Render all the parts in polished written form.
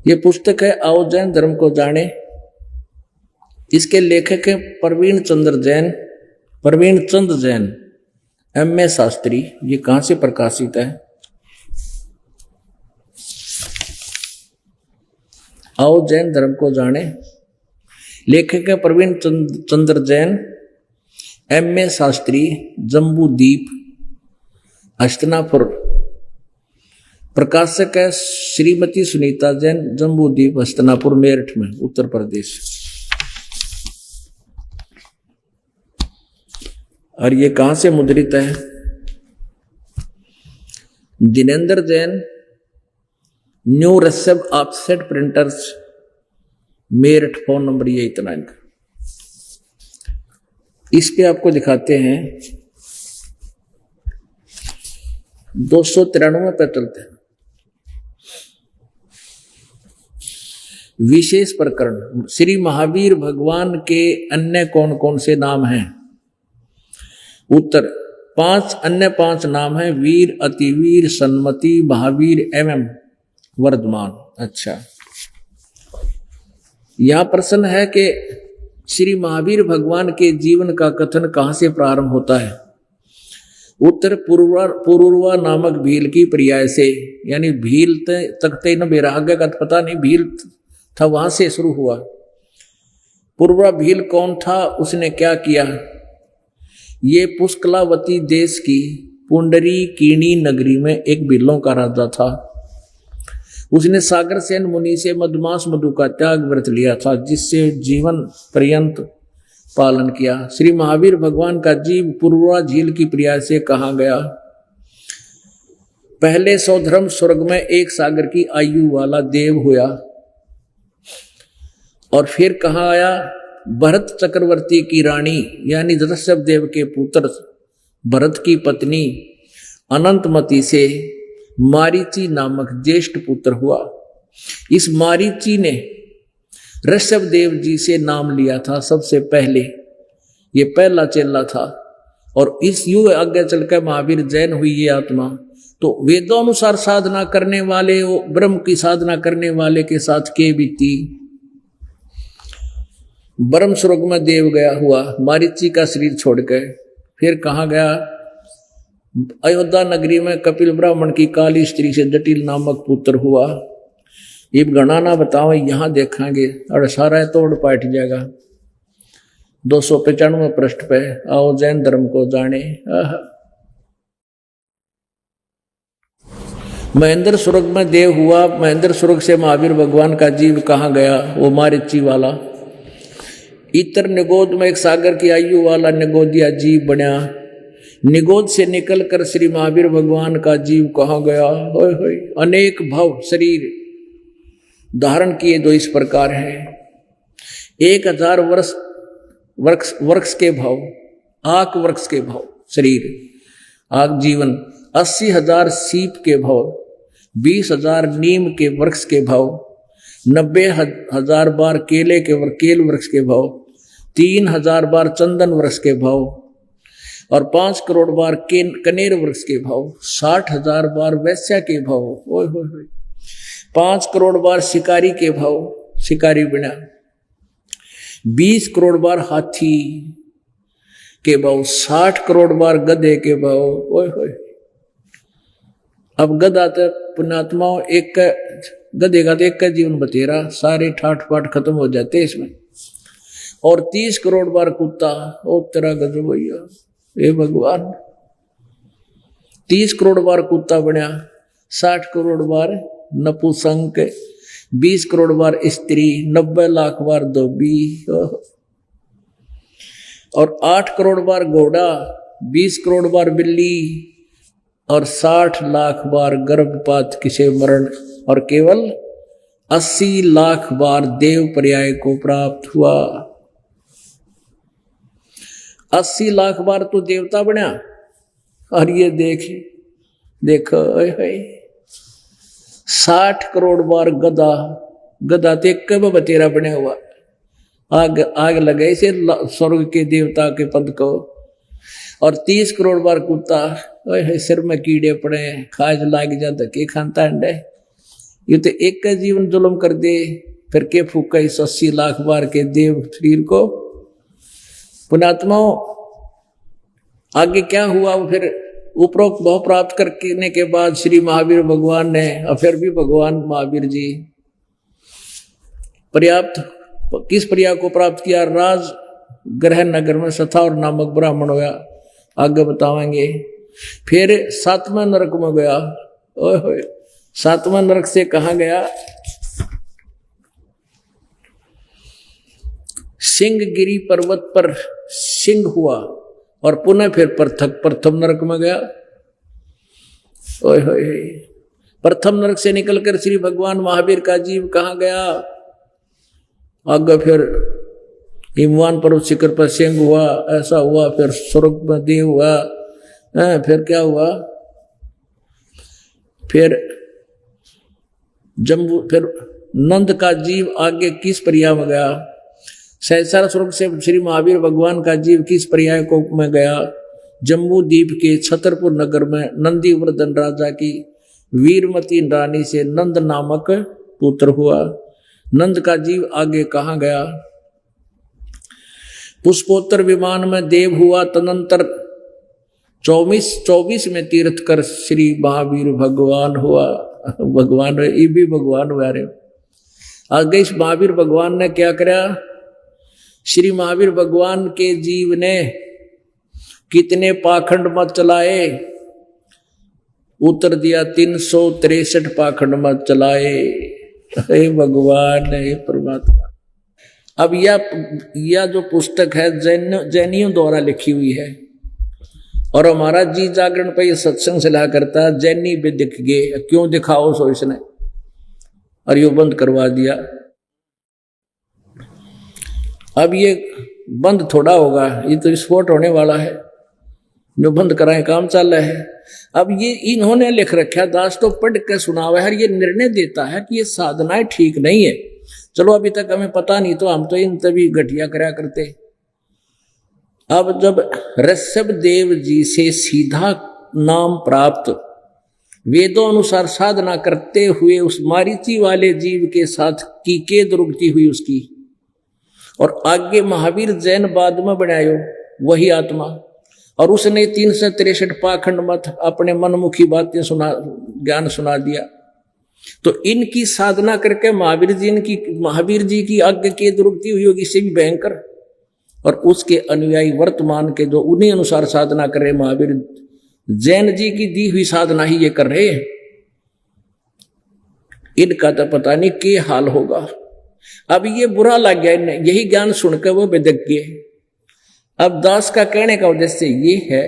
ये पुस्तक है आओ जैन धर्म को जाने। इसके लेखक है प्रवीण चंद जैन M.A. शास्त्री। ये कहाँ से प्रकाशित है? आओ जैन धर्म को जाने। लेखक है प्रवीण चंद्र जैन M.A. शास्त्री, जम्बूदीप, हस्तिनापुर। प्रकाशक है श्रीमती सुनीता जैन, जम्बूदीप, हस्तिनापुर, मेरठ में, उत्तर प्रदेश। और ये कहां से मुद्रित है? दिनेंद्र जैन, न्यू रसब offset printers, Meerut. Phone number ये इतना इनका। इस पे आपको दिखाते हैं 293 पे चलते हैं। विशेष प्रकरण, श्री महावीर भगवान के अन्य कौन कौन से नाम हैं? उत्तर, 5 नाम हैं, वीर, अतिवीर, सन्मति, महावीर एवं वर्धमान। अच्छा, यह प्रश्न है कि श्री महावीर भगवान के जीवन का कथन कहां से प्रारंभ होता है? उत्तर, पुरुरवा नामक भील की पर्याय से, यानी भील तकते न बेराग का पता नहीं, भील था वहां से शुरू हुआ। पूर्वा भील कौन था, उसने क्या किया? ये पुष्कलावती देश की पुंडरी कीणी नगरी में एक भीलों का राजा था। उसने सागर सेन मुनि से मधुमास मधु का त्याग व्रत लिया था, जिससे जीवन पर्यंत पालन किया। श्री महावीर भगवान का जीव पूर्वा झील की पर्याय से कहा गया। पहले सौधर्म स्वर्ग में एक सागर की आयु वाला देव हुआ, और फिर कहाँ आया? भरत चक्रवर्ती की रानी यानी ऋषभ देव के पुत्र भरत की पत्नी अनंतमती से मारीची नामक ज्येष्ठ पुत्र हुआ। इस मारीची ने ऋषभ देव जी से नाम लिया था सबसे पहले। ये पहला चेला था, और इस युग आगे चलकर महावीर जैन हुई ये आत्मा। तो वेदोनुसार साधना करने वाले, ब्रह्म की साधना करने वाले के साथ के बीती। ब्रह्म स्वर्ग में देव गया हुआ, मारीची का शरीर छोड़ गए। फिर कहाँ गया? अयोध्या नगरी में कपिल ब्राह्मण की काली स्त्री से जटिल नामक पुत्र हुआ। ये गणाना बताओ, यहां देखेंगे और सारा तोड़ पाट जाएगा। 295 पृष्ठ पे आओ जैन धर्म को जाने। महेंद्र स्वर्ग में देव हुआ। महेंद्र स्वर्ग से महावीर भगवान का जीव कहाँ गया? वो मारीची वाला। इतर निगोद में एक सागर की आयु वाला निगोदिया जीव बना। निगोद से निकलकर श्री महावीर भगवान का जीव कहाँ गया? अनेक भव शरीर धारण किए दो इस प्रकार है। 1000 वर्ष के भाव, आक वृक्ष के भाव शरीर, आक जीवन। 80,000 सीप के भाव, 20,000 नीम के वृक्ष के भाव, 90,000 बार केल वृक्ष के भाव, 3,000 बार चंदन वृक्ष के भाव, और 5 करोड़ बार कनेर वृक्ष के भाव, 60,000 बार वैश्या के भाव, 5 करोड़ बार शिकारी के भाव, शिकारी बिना, 20 करोड़ बार हाथी के भाव, 60 करोड़ बार गधे के भाव। अब गधा तो पुण्यात्माओं एक गधे का तो एक का जीवन बतेरा, सारे ठाठ पाठ खत्म हो जाते इसमें। और 30 करोड़ बार कुत्ता, ओ तेरा गजब भैया, हे भगवान। 30 करोड़ बार कुत्ता बना, 60 करोड़ बार नपुंसक, 20 करोड़ बार स्त्री, 90 लाख बार धोबी, और 8 करोड़ बार घोड़ा, 20 करोड़ बार बिल्ली, और 60 लाख बार गर्भपात किसे मरण, और केवल 80 लाख बार देव पर्याय को प्राप्त हुआ। 80 लाख बार तो देवता बना, और ये देखो 60 करोड़ बार गधा ते कब बतेरा बने हुआ। आग लगे से स्वर्ग के देवता के पद को। और 30 करोड़ बार कुत्ता, सिर में कीड़े पड़े, खाज लाग जा धके खाता अंडे, ये तो एक का जीवन जुल्म कर दे, फिर के फूका इस 80 लाख बार के देव शरीर को। पुण्यात्माओं, आगे क्या हुआ? वो फिर उपरोक्त भाव प्राप्त करने के बाद श्री महावीर भगवान ने, और फिर भी भगवान महावीर जी पर्याप्त किस प्रिया को प्राप्त किया? राज ग्रह नगर में सथावर नामक ब्राह्मण हुआ, आगे बतावेंगे। फिर 7वें नरक में गया। ओए होए, 7वें नरक से कहाँ गया? सिंहगिरी पर्वत पर सिंह हुआ और पुनः फिर प्रथम नरक में गया। ओए होए, प्रथम नरक से निकलकर श्री भगवान महावीर का जीव कहाँ गया? आगे फिर हिमवान पर्वत शिखर पर सिंह हुआ, ऐसा हुआ, फिर स्वर्ग में देव हुआ, फिर क्या हुआ? फिर जम्बू, फिर नंद का जीव आगे किस पर्याय में गया? सहस्र स्वर्ग से श्री महावीर भगवान का जीव किस पर्याय को में गया? जम्बू द्वीप के छतरपुर नगर में नंदीवर्धन राजा की वीरमती रानी से नंद नामक पुत्र हुआ। नंद का जीव आगे कहाँ गया? पुष्पोत्तर विमान में देव हुआ। तदनंतर 24 में तीर्थ कर श्री महावीर भगवान हुआ। भगवान ये भी भगवान हुआ रे। आगे इस महावीर भगवान ने क्या करा? श्री महावीर भगवान के जीव ने कितने पाखंड मत चलाए? उत्तर दिया 363 पाखंड मत चलाए। हे भगवान, हे परमात्मा। अब यह जो पुस्तक है जैनियों द्वारा लिखी हुई है, और हमारा जी जागरण पे ये सत्संग सलाह करता है। जैनी भी दिख गए, क्यों दिखाओ सो इसने, और यो बंद करवा दिया। अब ये बंद थोड़ा होगा, ये तो विस्फोट होने वाला है। जो बंद कराए काम चल रहा है। अब ये इन्होंने लिख रखा, दास तो पढ़ के सुनावा है, ये निर्णय देता है कि ये साधनाएं ठीक नहीं है। चलो अभी तक हमें पता नहीं, तो हम तो इन तभी घटिया करा करते। अब जब ऋषभ देव जी से सीधा नाम प्राप्त, वेदों अनुसार साधना करते हुए उस मारीची वाले जीव के साथ की केद रुकती हुई उसकी, और आगे महावीर जैन बाद में बनायो वही आत्मा, और उसने 363 पाखंड मत अपने मनमुखी बातें ज्ञान सुना दिया। तो इनकी साधना करके महावीर जी की आज्ञा की दुरुक्ति हुई होगी, इससे भी भयंकर। और उसके अनुयायी वर्तमान के जो उन्हीं अनुसार साधना कर रहे, महावीर जैन जी की दी हुई साधना ही ये कर रहे हैं। इनका तो पता नहीं क्या हाल होगा। अब ये बुरा लग गया इन्हें, यही ज्ञान सुनकर वो बेदक गए। अब दास का कहने का उद्देश्य ये है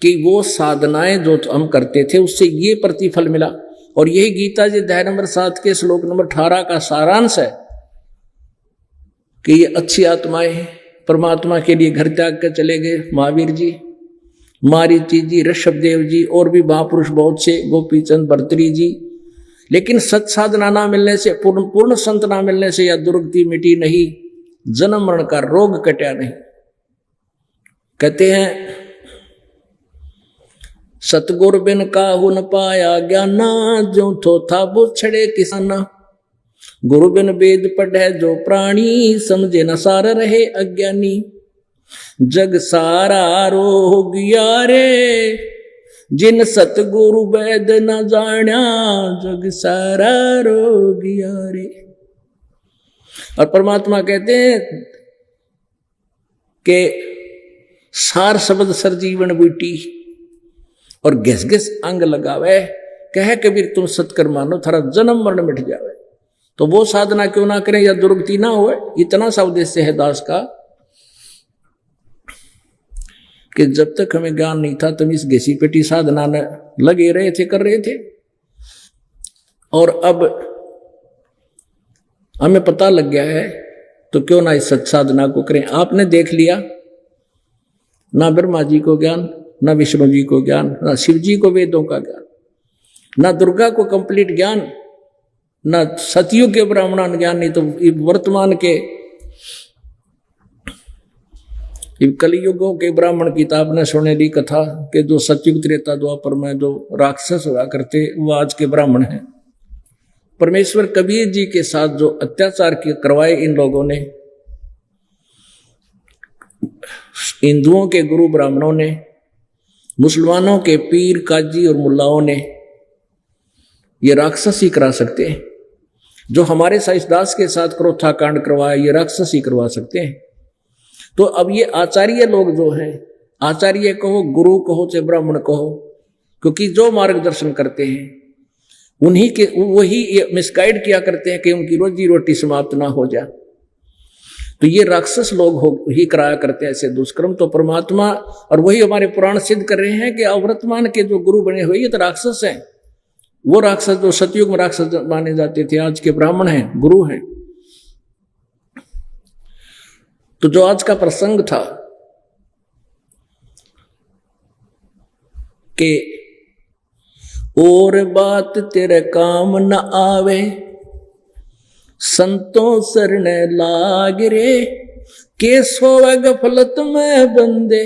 कि वो साधनाएं जो हम करते थे उससे ये प्रतिफल मिला, और यही गीता जी अध्याय नंबर 7 के श्लोक नंबर 18 का सारांश है कि ये अच्छी आत्माएं परमात्मा के लिए घर त्याग कर चले गए। महावीर जी, मारीची जी, ऋषभ देव जी, और भी महापुरुष बहुत से, गोपीचंद भर्तृहरि जी। लेकिन सत साधना ना मिलने से, पूर्ण संत ना मिलने से यह दुर्गति मिटी नहीं, जन्म मरण का रोग कटा नहीं। कहते हैं सतगुर बिन काहू न पाया ज्ञाना, जो थो था बुछड़े किसाना। गुरु बिन वेद पढ़े जो प्राणी, समझे न सार रहे अज्ञानी। जग सारा रोग यारे, जिन सतगुरु वेद न जाण्या। जग सारा रोग यारे। और परमात्मा कहते हैं कि सार शब्द सर जीवन बूटी, और घिस घिस अंग लगावे। कहे कबीर तुम सत्कर मानो, थारा जन्म मरण मिट जावे। तो वो साधना क्यों ना करें, या दुर्गति ना हो। इतना सा उद्देश्य है दास का कि जब तक हमें ज्ञान नहीं था तुम इस घिसी पेटी साधना में लगे रहे थे, कर रहे थे। और अब हमें पता लग गया है, तो क्यों ना इस सत साधना को करें। आपने देख लिया, ना ब्रह्मा जी को ज्ञान, ना विष्णु जी को ज्ञान, ना शिव जी को वेदों का ज्ञान, ना दुर्गा को कंप्लीट ज्ञान, ना सतयुग के ब्राह्मण ज्ञान, नहीं तो वर्तमान के कलयुगों के ब्राह्मण की आपने सुने ली कथा के जो सतयुग त्रेता द्वापर में जो राक्षस हुआ करते, वो आज के ब्राह्मण हैं। परमेश्वर कबीर जी के साथ जो अत्याचार करवाए इन लोगों ने, हिंदुओं के गुरु ब्राह्मणों ने, मुसलमानों के पीर काजी और मुल्लाओं ने, ये राक्षस ही करा सकते हैं। जो हमारे साइसदास के साथ क्रोथा कांड करवाया, ये राक्षस ही करवा सकते हैं। तो अब ये आचार्य लोग जो हैं, आचार्य कहो, गुरु कहो, चाहे ब्राह्मण कहो, क्योंकि जो मार्गदर्शन करते हैं उन्हीं के, वही मिसगाइड किया करते हैं कि उनकी रोजी रोटी समाप्त ना हो जाए। तो ये राक्षस लोग ही कराया करते हैं ऐसे दुष्कर्म। तो परमात्मा और वही हमारे पुराण सिद्ध कर रहे हैं कि अवर्तमान के जो गुरु बने हुए ये तो राक्षस हैं। वो राक्षस जो सतयुग में राक्षस माने जाते थे, आज के ब्राह्मण हैं, गुरु हैं। तो जो आज का प्रसंग था कि और बात तेरे काम न आवे, संतों शरण लाग रे, के सोवे गफलत में बंदे,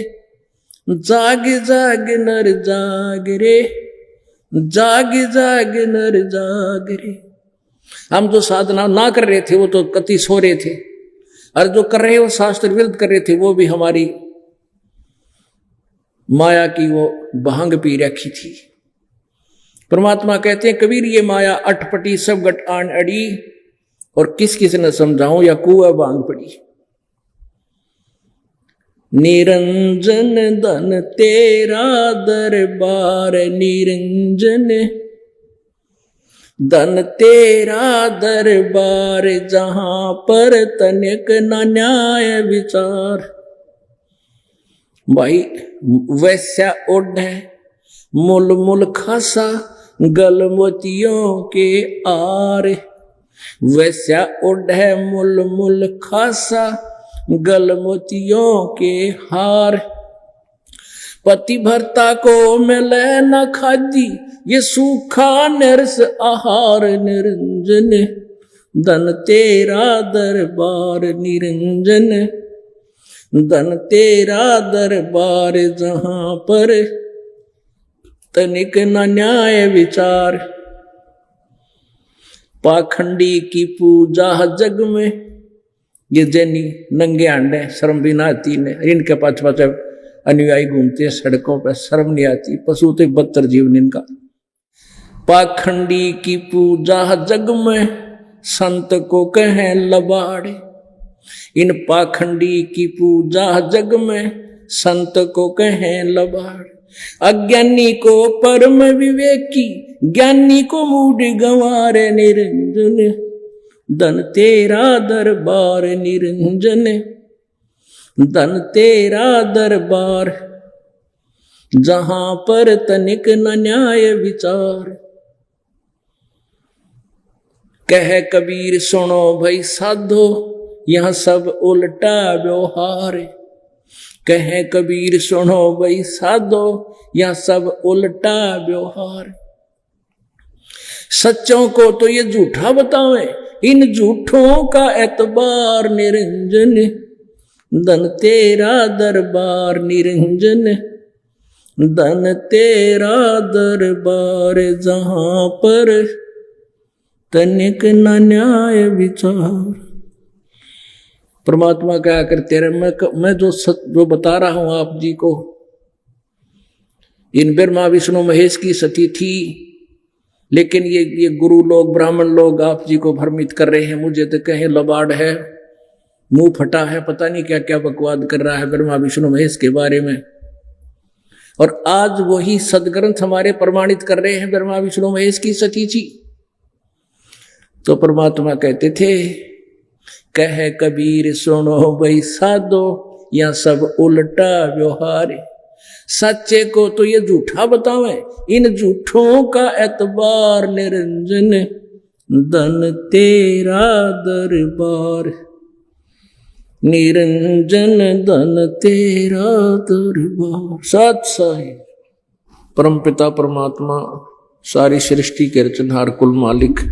जाग जाग नर जाग रे, जाग जाग नर जाग रे। हम जो साधना ना कर रहे थे वो तो कति सो रहे थे, और जो कर रहे वो शास्त्र विरुद्ध कर रहे थे, वो भी हमारी माया की वो भांग पी रखी थी। परमात्मा कहते हैं कबीर ये माया अटपटी सब गट आन अड़ी, और किस किस ने समझाऊं या कुआ भांग पड़ी। निरंजन धन तेरा दरबार, निरंजन धन तेरा दरबार, जहां पर तनिक न न्याय विचार। भाई वैसा ओढ़ है मुल मुल खासा, गलमोतियों के आर। वैसा ओढ़ है मुल मुल खासा, गलमोतियों के हार। पतिभरता को मिले न खादी, ये सूखा नरस आहार। निरंजन धन तेरा दरबार, निरंजन धन तेरा दरबार, जहां पर तनिक न न्याय विचार। पाखंडी की पूजा जग में, ये जैनी नंगे अंडे शर्म भी ना आती ने, इनके पास पास अनुयायी घूमते हैं सड़कों पर, शर्म नहीं आती, पशु तो बदतर जीवन इनका। पाखंडी की पूजा जग में, संत को कहें लबाड़े। इन पाखंडी की पूजा जग में, संत को कहें लबाड़। अज्ञानी को परम विवेकी, ज्ञानी को मूड गंवारे। निरंजन धन तेरा दरबार, निरंजन धन तेरा दरबार, जहां पर तनिक न न्याय विचार। कह कबीर सुनो भाई साधो, यहां सब उल्टा व्यवहार। कहे कबीर सुनो भाई साधो, यहां सब उल्टा व्यवहार। सच्चों को तो ये झूठा बतावे, इन झूठों का एतबार। निरंजन धन तेरा दरबार, निरंजन धन तेरा दरबार, जहां पर तनिक न न्याय विचार। परमात्मा क्या करते रहे, मैं जो बता रहा हूं आप जी को, इन ब्रह्मा विष्णु महेश की सती थी, लेकिन ये गुरु लोग ब्राह्मण लोग आप जी को भ्रमित कर रहे हैं। मुझे तो कहें लबाड़ है, मुंह फटा है, पता नहीं क्या क्या बकवाद कर रहा है ब्रह्मा विष्णु महेश के बारे में। और आज वही सदग्रंथ हमारे प्रमाणित कर रहे हैं ब्रह्मा विष्णु महेश की सती थी। तो परमात्मा कहते थे कह कबीर सुनो भाई साधो, या सब उल्टा व्यवहार। सच्चे को तो ये झूठा बतावे, इन झूठों का एतबार। निरंजन धन तेरा दरबार, निरंजन धन तेरा दरबार। सत साहिब परमपिता परमात्मा, सारी सृष्टि के रचनहार, कुल मालिक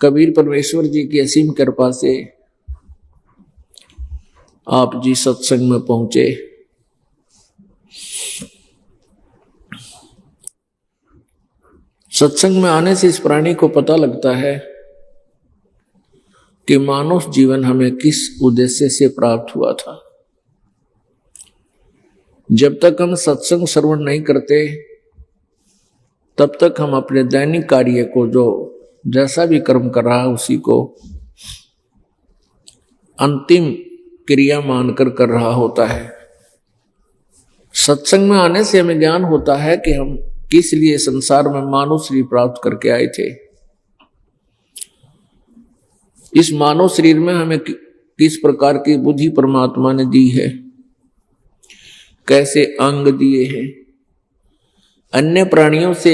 कबीर परमेश्वर जी की असीम कृपा से आप जी सत्संग में पहुंचे। सत्संग में आने से इस प्राणी को पता लगता है कि मानव जीवन हमें किस उद्देश्य से प्राप्त हुआ था। जब तक हम सत्संग श्रवण नहीं करते तब तक हम अपने दैनिक कार्य को, जो जैसा भी कर्म कर रहा है, उसी को अंतिम क्रिया मानकर कर रहा होता है। सत्संग में आने से हमें ज्ञान होता है कि हम किस लिए संसार में मानव शरीर प्राप्त करके आए थे। इस मानव शरीर में हमें किस प्रकार की बुद्धि परमात्मा ने दी है, कैसे अंग दिए हैं। अन्य प्राणियों से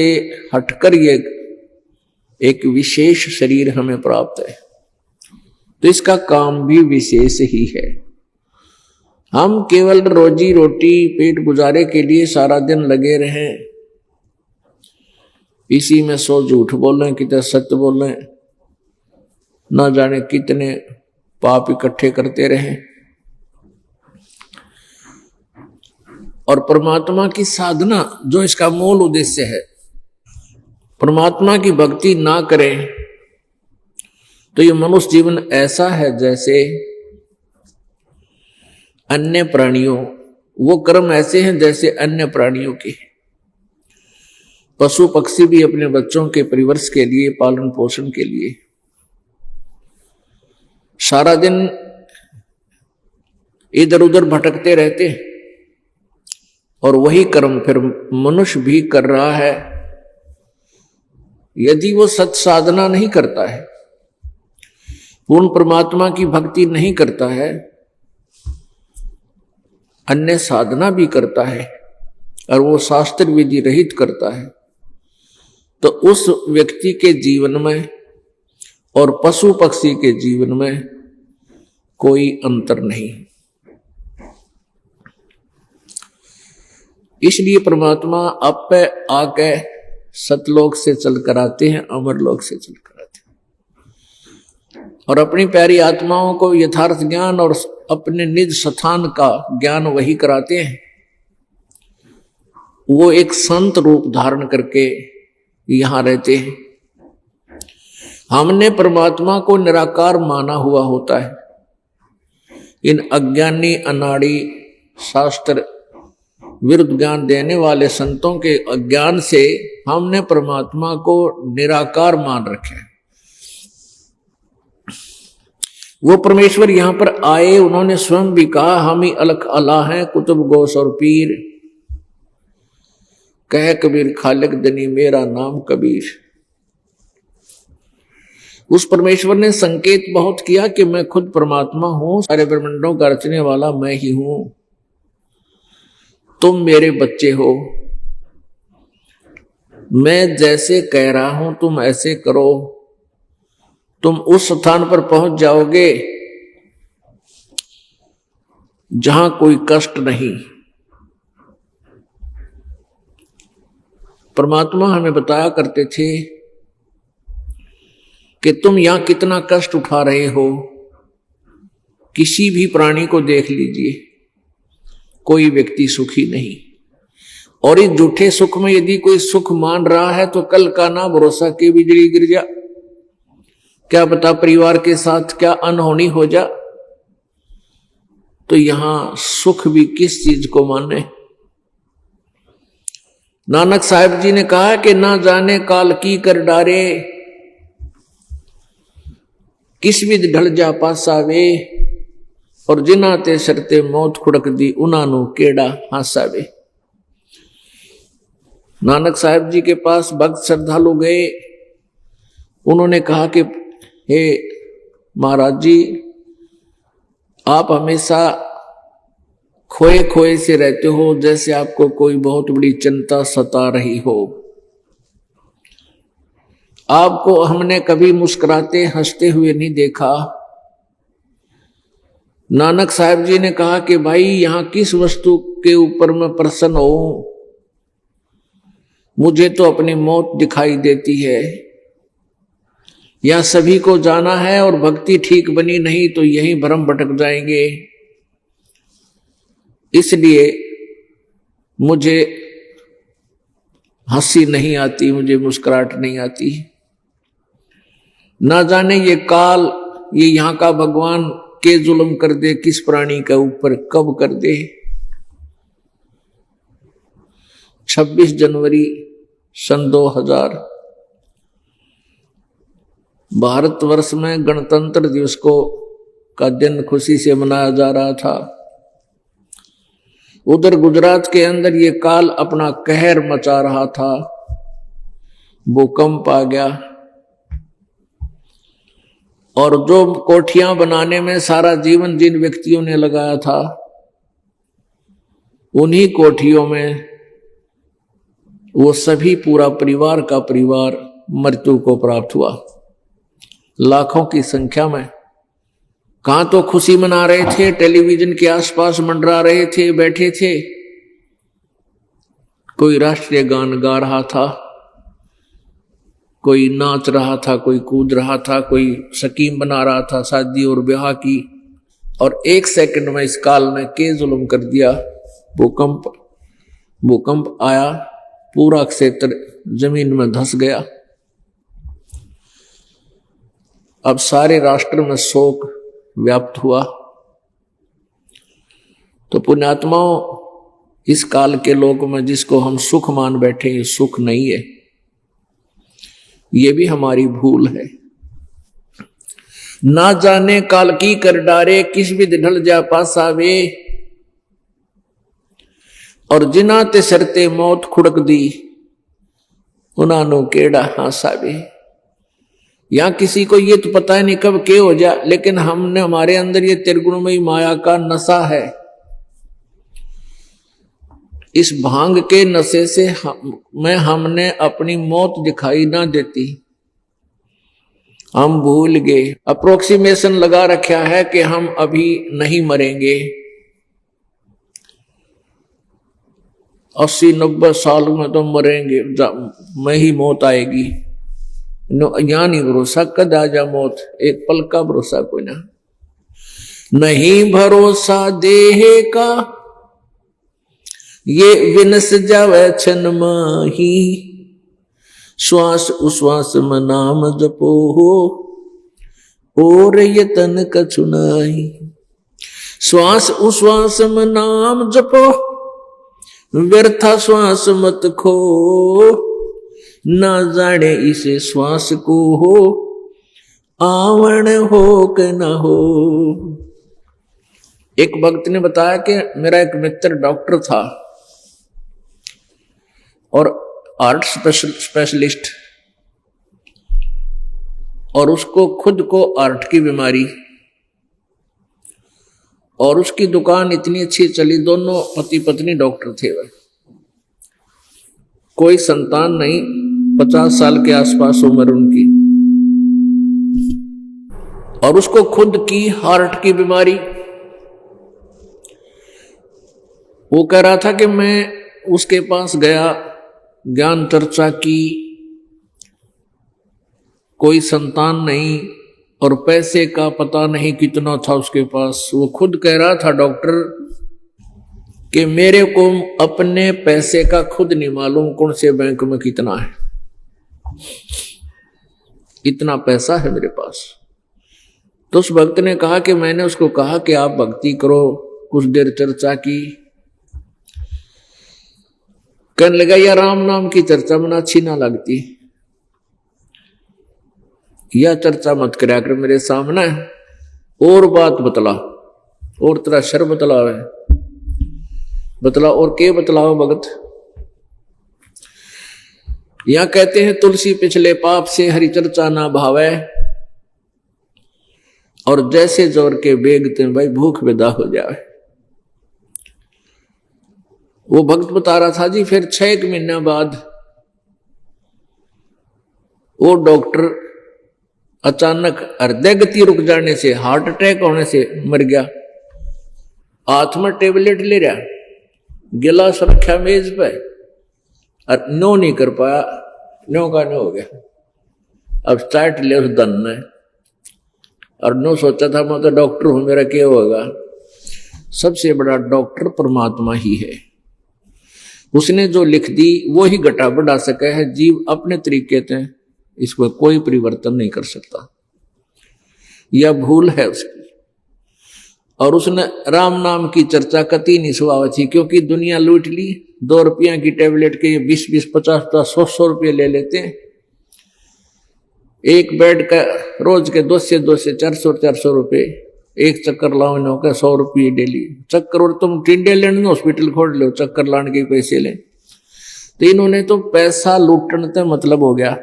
हटकर ये एक विशेष शरीर हमें प्राप्त है, तो इसका काम भी विशेष ही है। हम केवल रोजी रोटी पेट गुजारे के लिए सारा दिन लगे रहें, इसी में सो झूठ बोलें, कितने सत्य बोलें, ना जाने कितने पाप इकट्ठे करते रहें, और परमात्मा की साधना जो इसका मूल उद्देश्य है, परमात्मा की भक्ति ना करें, तो ये मनुष्य जीवन ऐसा है जैसे अन्य प्राणियों, वो कर्म ऐसे हैं जैसे अन्य प्राणियों के। पशु पक्षी भी अपने बच्चों के परिवर्ष के लिए, पालन पोषण के लिए सारा दिन इधर उधर भटकते रहते हैं, और वही कर्म फिर मनुष्य भी कर रहा है। यदि वो सत साधना नहीं करता है, पूर्ण परमात्मा की भक्ति नहीं करता है, अन्य साधना भी करता है और वो शास्त्र विधि रहित करता है, तो उस व्यक्ति के जीवन में और पशु पक्षी के जीवन में कोई अंतर नहीं। इसलिए परमात्मा आप पे आके सतलोक से चल कर आते हैं, अमरलोक से चल कर आते हैं, और अपनी प्यारी आत्माओं को यथार्थ ज्ञान और अपने निज स्थान का ज्ञान वही कराते हैं। वो एक संत रूप धारण करके यहां रहते हैं। हमने परमात्मा को निराकार माना हुआ होता है। इन अज्ञानी अनाड़ी शास्त्र विरुद्ध ज्ञान देने वाले संतों के अज्ञान से हमने परमात्मा को निराकार मान रखे। वो परमेश्वर यहां पर आए, उन्होंने स्वयं भी कहा हम ही अलख अला हैं, कुतुब गौस और पीर, कह कबीर खालिक दनी मेरा नाम कबीर। उस परमेश्वर ने संकेत बहुत किया कि मैं खुद परमात्मा हूं, सारे ब्रह्मांडों का रचने वाला मैं ही हूं, तुम मेरे बच्चे हो, मैं जैसे कह रहा हूं तुम ऐसे करो, तुम उस स्थान पर पहुंच जाओगे जहां कोई कष्ट नहीं। परमात्मा हमें बताया करते थे कि तुम यहां कितना कष्ट उठा रहे हो। किसी भी प्राणी को देख लीजिए, कोई व्यक्ति सुखी नहीं, और इस झूठे सुख में यदि कोई सुख मान रहा है तो कल का ना भरोसा कि बिजली गिर जा, क्या पता परिवार के साथ क्या अनहोनी हो जा। तो यहां सुख भी किस चीज को माने। नानक साहब जी ने कहा कि ना जाने काल की कर डारे, किस विध ढल जा पासावे, और जिन्हां ते सरते मौत खुड़क दी उन्हां नू केड़ा हासावे। नानक साहब जी के पास भक्त श्रद्धालु गए, उन्होंने कहा कि हे महाराज जी, आप हमेशा खोए खोए से रहते हो, जैसे आपको कोई बहुत बड़ी चिंता सता रही हो। आपको हमने कभी मुस्कुराते हंसते हुए नहीं देखा। नानक साहब जी ने कहा कि भाई यहां किस वस्तु के ऊपर मैं प्रसन्न हूं, मुझे तो अपनी मौत दिखाई देती है। यह सभी को जाना है, और भक्ति ठीक बनी नहीं तो यही भ्रम भटक जाएंगे। इसलिए मुझे हंसी नहीं आती, मुझे मुस्कुराहट नहीं आती। ना जाने ये काल, ये यहाँ का भगवान के जुल्म कर दे किस प्राणी के ऊपर, कब कर दे। 26 जनवरी सन 2000 भारतवर्ष में गणतंत्र दिवस का दिन खुशी से मनाया जा रहा था। उधर गुजरात के अंदर ये काल अपना कहर मचा रहा था। भूकंप आ गया और जो कोठियां बनाने में सारा जीवन जिन व्यक्तियों ने लगाया था, उन्हीं कोठियों में वो सभी पूरा परिवार का परिवार मृत्यु को प्राप्त हुआ। लाखों की संख्या में कहां तो खुशी मना रहे थे, टेलीविजन के आसपास मंडरा रहे थे, बैठे थे। कोई राष्ट्रीय गान गा रहा था, कोई नाच रहा था, कोई कूद रहा था, कोई स्कीम बना रहा था शादी और ब्याह की। और 1 सेकंड में इस काल ने के जुल्म कर दिया। भूकंप आया, पूरा क्षेत्र जमीन में धंस गया। अब सारे राष्ट्र में शोक व्याप्त हुआ। तो पुण्यात्माओं, इस काल के लोक में जिसको हम सुख मान बैठे, ये सुख नहीं है, ये भी हमारी भूल है। ना जाने काल की कर डारे, किस भी ढल जा पासावे। और जिना ते सरते मौत खुड़क दी, उन्होंने केड़ा हासावे। यहां किसी को ये तो पता है नहीं कब के हो जाए, लेकिन हमने, हमारे अंदर ये त्रिगुणमयी माया का नशा है। इस भांग के नशे से हमने अपनी मौत दिखाई ना देती। हम भूल गए, अप्रोक्सीमेशन लगा रखा है कि हम अभी नहीं मरेंगे, 80-90 साल में तो मरेंगे, में ही मौत आएगी। यहाँ नहीं भरोसा, कद आ जा मौत, एक पल का भरोसा कोई ना। नहीं भरोसा देह का, ये विनस जावे छन माही। श्वास उश्वास में नाम जपो हो, और ये तन कछु नाही। श्वास उश्वास में नाम जपो, व्यर्था श्वास मत खो। ना जाने इसे श्वास को हो, आवण हो के न हो। एक भक्त ने बताया कि मेरा एक मित्र डॉक्टर था और हार्ट स्पेशलिस्ट, और उसको खुद को हार्ट की बीमारी, और उसकी दुकान इतनी अच्छी चली, दोनों पति पत्नी डॉक्टर थे वह, कोई संतान नहीं, 50 साल के आसपास उम्र उनकी, और उसको खुद की हार्ट की बीमारी। वो कह रहा था कि मैं उसके पास गया, ज्ञान चर्चा की, कोई संतान नहीं और पैसे का पता नहीं कितना था उसके पास। वो खुद कह रहा था डॉक्टर कि मेरे को अपने पैसे का खुद नहीं मालूम कौन से बैंक में कितना है, इतना पैसा है मेरे पास। तो उस भक्त ने कहा कि मैंने उसको कहा कि आप भक्ति करो, कुछ देर चर्चा की। कहने लगा या राम नाम की चर्चा मना अच्छी ना लगती, यह चर्चा मत करया कर मेरे सामने, और बात बतला, और तेरा शर बतलावे, बतला और के बतलाओ भगत। यहां कहते हैं तुलसी पिछले पाप से हरि चर्चा ना भावे, और जैसे जोर के बेगते भाई भूख विदा हो जाए। वो भक्त बता रहा था जी, फिर 6 महीना बाद वो डॉक्टर अचानक हृदय गति रुक जाने से, हार्ट अटैक होने से मर गया। हाथ में टेबलेट ले रहा, गिलास रखा मेज पे और नो नहीं कर पाया, नो का नो हो गया। अब चाट ले उस दन ने, और नो सोचा था मैं तो डॉक्टर हूं, मेरा क्या होगा। सबसे बड़ा डॉक्टर परमात्मा ही है। उसने जो लिख दी वो ही घटा बढ़ा सका है। जीव अपने तरीके से इसको कोई परिवर्तन नहीं कर सकता, यह भूल है उसकी। और उसने राम नाम की चर्चा कती नहीं सुहाव थी, क्योंकि दुनिया लूट ली। 2 रुपया की टेबलेट के 20-20, 50-50, 100 रुपये ले लेते हैं। एक बेड का रोज के 200 से 400 रुपये, एक चक्कर लाने होगा 100 रुपये डेली चक्कर। और तुम टिंडे लेने हॉस्पिटल खोल लो, चक्कर लाने के पैसे ले। तो इन्होंने तो पैसा लूटने का मतलब हो गया।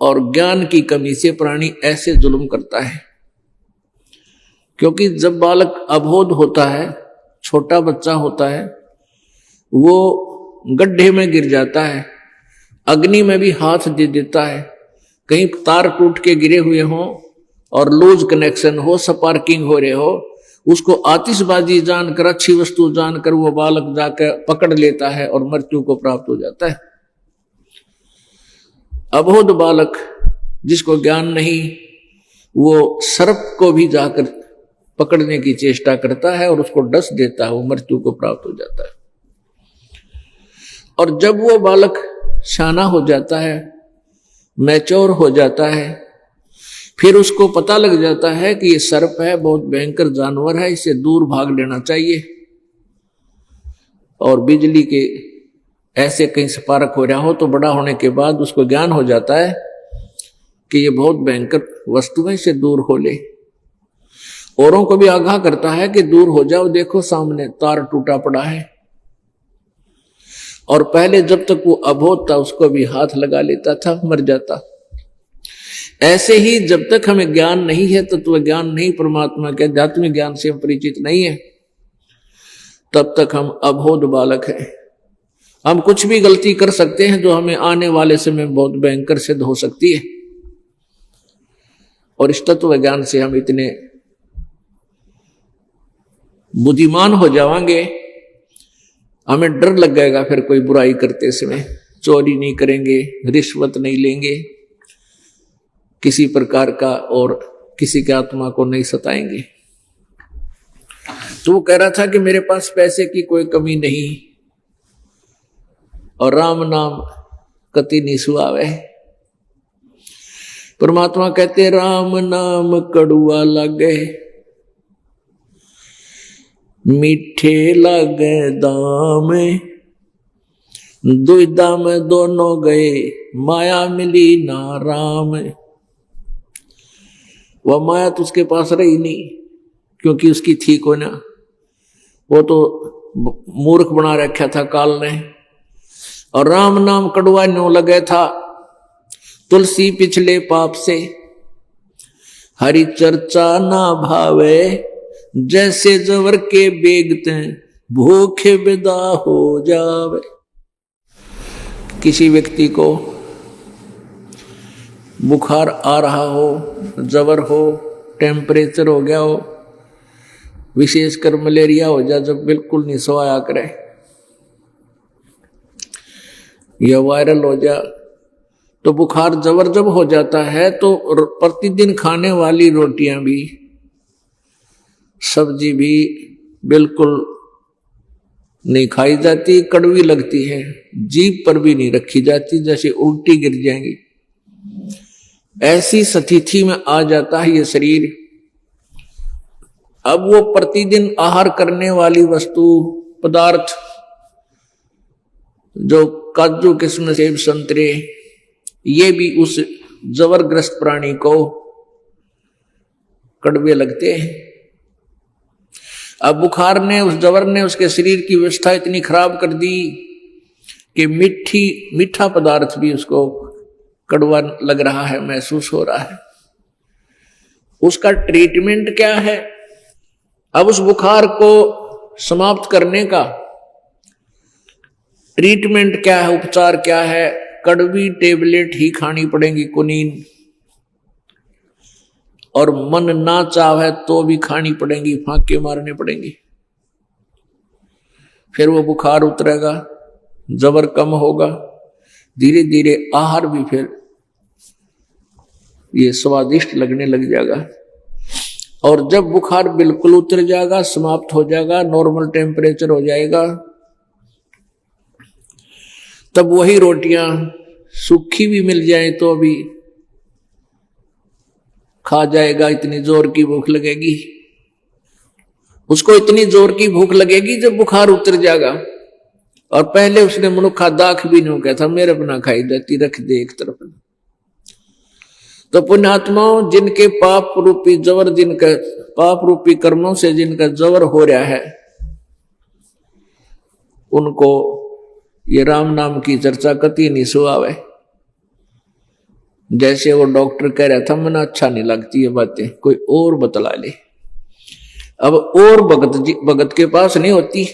और ज्ञान की कमी से प्राणी ऐसे जुल्म करता है, क्योंकि जब बालक अबोध होता है, छोटा बच्चा होता है, वो गड्ढे में गिर जाता है, अग्नि में भी हाथ दे देता है। कहीं तार टूट के गिरे हुए हों और लूज कनेक्शन हो, स्पार्किंग हो रहे हो, उसको आतिशबाजी जानकर, अच्छी वस्तु जानकर वो बालक जाकर पकड़ लेता है और मृत्यु को प्राप्त हो जाता है। अबोध बालक जिसको ज्ञान नहीं, वो सर्प को भी जाकर पकड़ने की चेष्टा करता है और उसको डस देता है, वो मृत्यु को प्राप्त हो जाता है। और जब वो बालक शाना हो जाता है, मैच्योर हो जाता है, फिर उसको पता लग जाता है कि ये सर्प है, बहुत भयंकर जानवर है, इससे दूर भाग लेना चाहिए। और बिजली के ऐसे कहीं स्पार्क हो रहा हो तो बड़ा होने के बाद उसको ज्ञान हो जाता है कि ये बहुत भयंकर वस्तु है, इससे दूर हो ले। औरों को भी आगाह करता है कि दूर हो जाओ, देखो सामने तार टूटा पड़ा है। और पहले जब तक वो अबोध था उसको भी हाथ लगा लेता था, मर जाता। ऐसे ही जब तक हमें ज्ञान नहीं है, तत्व ज्ञान नहीं, परमात्मा के आध्यात्मिक ज्ञान से हम परिचित नहीं है, तब तक हम अबोध बालक हैं। हम कुछ भी गलती कर सकते हैं जो हमें आने वाले समय बहुत भयंकर सिद्ध हो सकती है। और इस तत्व ज्ञान से हम इतने बुद्धिमान हो जाएंगे, हमें डर लग जाएगा फिर कोई बुराई करते समय। चोरी नहीं करेंगे, रिश्वत नहीं लेंगे किसी प्रकार का, और किसी की आत्मा को नहीं सताएंगे। तो वो कह रहा था कि मेरे पास पैसे की कोई कमी नहीं, और राम नाम कति नहीं सुहावे। परमात्मा कहते राम नाम कड़ुआ लागे, मीठे लागे दाम, दुविधा में दोनों गए, माया मिली ना राम। वह माया तो उसके पास रही नहीं, क्योंकि उसकी थी को ना, वो तो मूर्ख बना रखा था काल ने। और राम नाम कड़वा न्यों लगे था, तुलसी पिछले पाप से, हरि चर्चा ना भावे, जैसे जवर के बेगते भूखे विदा हो जावे। किसी व्यक्ति को बुखार आ रहा हो, जवर हो, टेम्परेचर हो गया हो, विशेषकर मलेरिया हो जाए, जब बिल्कुल नहीं सोया करे, या वायरल हो जाए, तो बुखार जबर जब हो जाता है तो प्रतिदिन खाने वाली रोटियां भी, सब्जी भी बिल्कुल नहीं खाई जाती, कड़वी लगती है, जीभ पर भी नहीं रखी जाती, जैसे उल्टी गिर जाएंगी। ऐसी स्थिति में आ जाता है ये शरीर। अब वो प्रतिदिन आहार करने वाली वस्तु, पदार्थ, जो काजू किस्म सेब संतरे, ये भी उस जबरग्रस्त प्राणी को कड़वे लगते हैं। अब बुखार ने, उस जबर ने उसके शरीर की व्यवस्था इतनी खराब कर दी कि मीठा पदार्थ भी उसको कड़वा लग रहा है, महसूस हो रहा है। उसका ट्रीटमेंट क्या है? अब उस बुखार को समाप्त करने का ट्रीटमेंट क्या है, उपचार क्या है? कड़वी टेबलेट ही खानी पड़ेगी, कुनीन, और मन ना चाहे तो भी खानी पड़ेंगी, फांके मारने पड़ेंगे। फिर वो बुखार उतरेगा, जबर कम होगा, धीरे धीरे आहार भी फिर ये स्वादिष्ट लगने लग जाएगा। और जब बुखार बिल्कुल उतर जाएगा, समाप्त हो जाएगा, नॉर्मल टेम्परेचर हो जाएगा, तब वही रोटियां सूखी भी मिल जाए तो भी खा जाएगा। इतनी जोर की भूख लगेगी उसको, इतनी जोर की भूख लगेगी जब बुखार उतर जाएगा। और पहले उसने मनुखा दाख भी नहीं कहता, मेरे बना खाई जाती, रख दे एक तरफ। तो पुण्यात्माओं, जिनके पाप रूपी जवर, जिनका पाप रूपी कर्मों से जिनका जवर हो रहा है, उनको ये राम नाम की चर्चा कति नहीं सुहावे। जैसे वो डॉक्टर कह रहा था, मना अच्छा नहीं लगती ये बातें, कोई और बतला ले। अब और भगत के पास नहीं होती,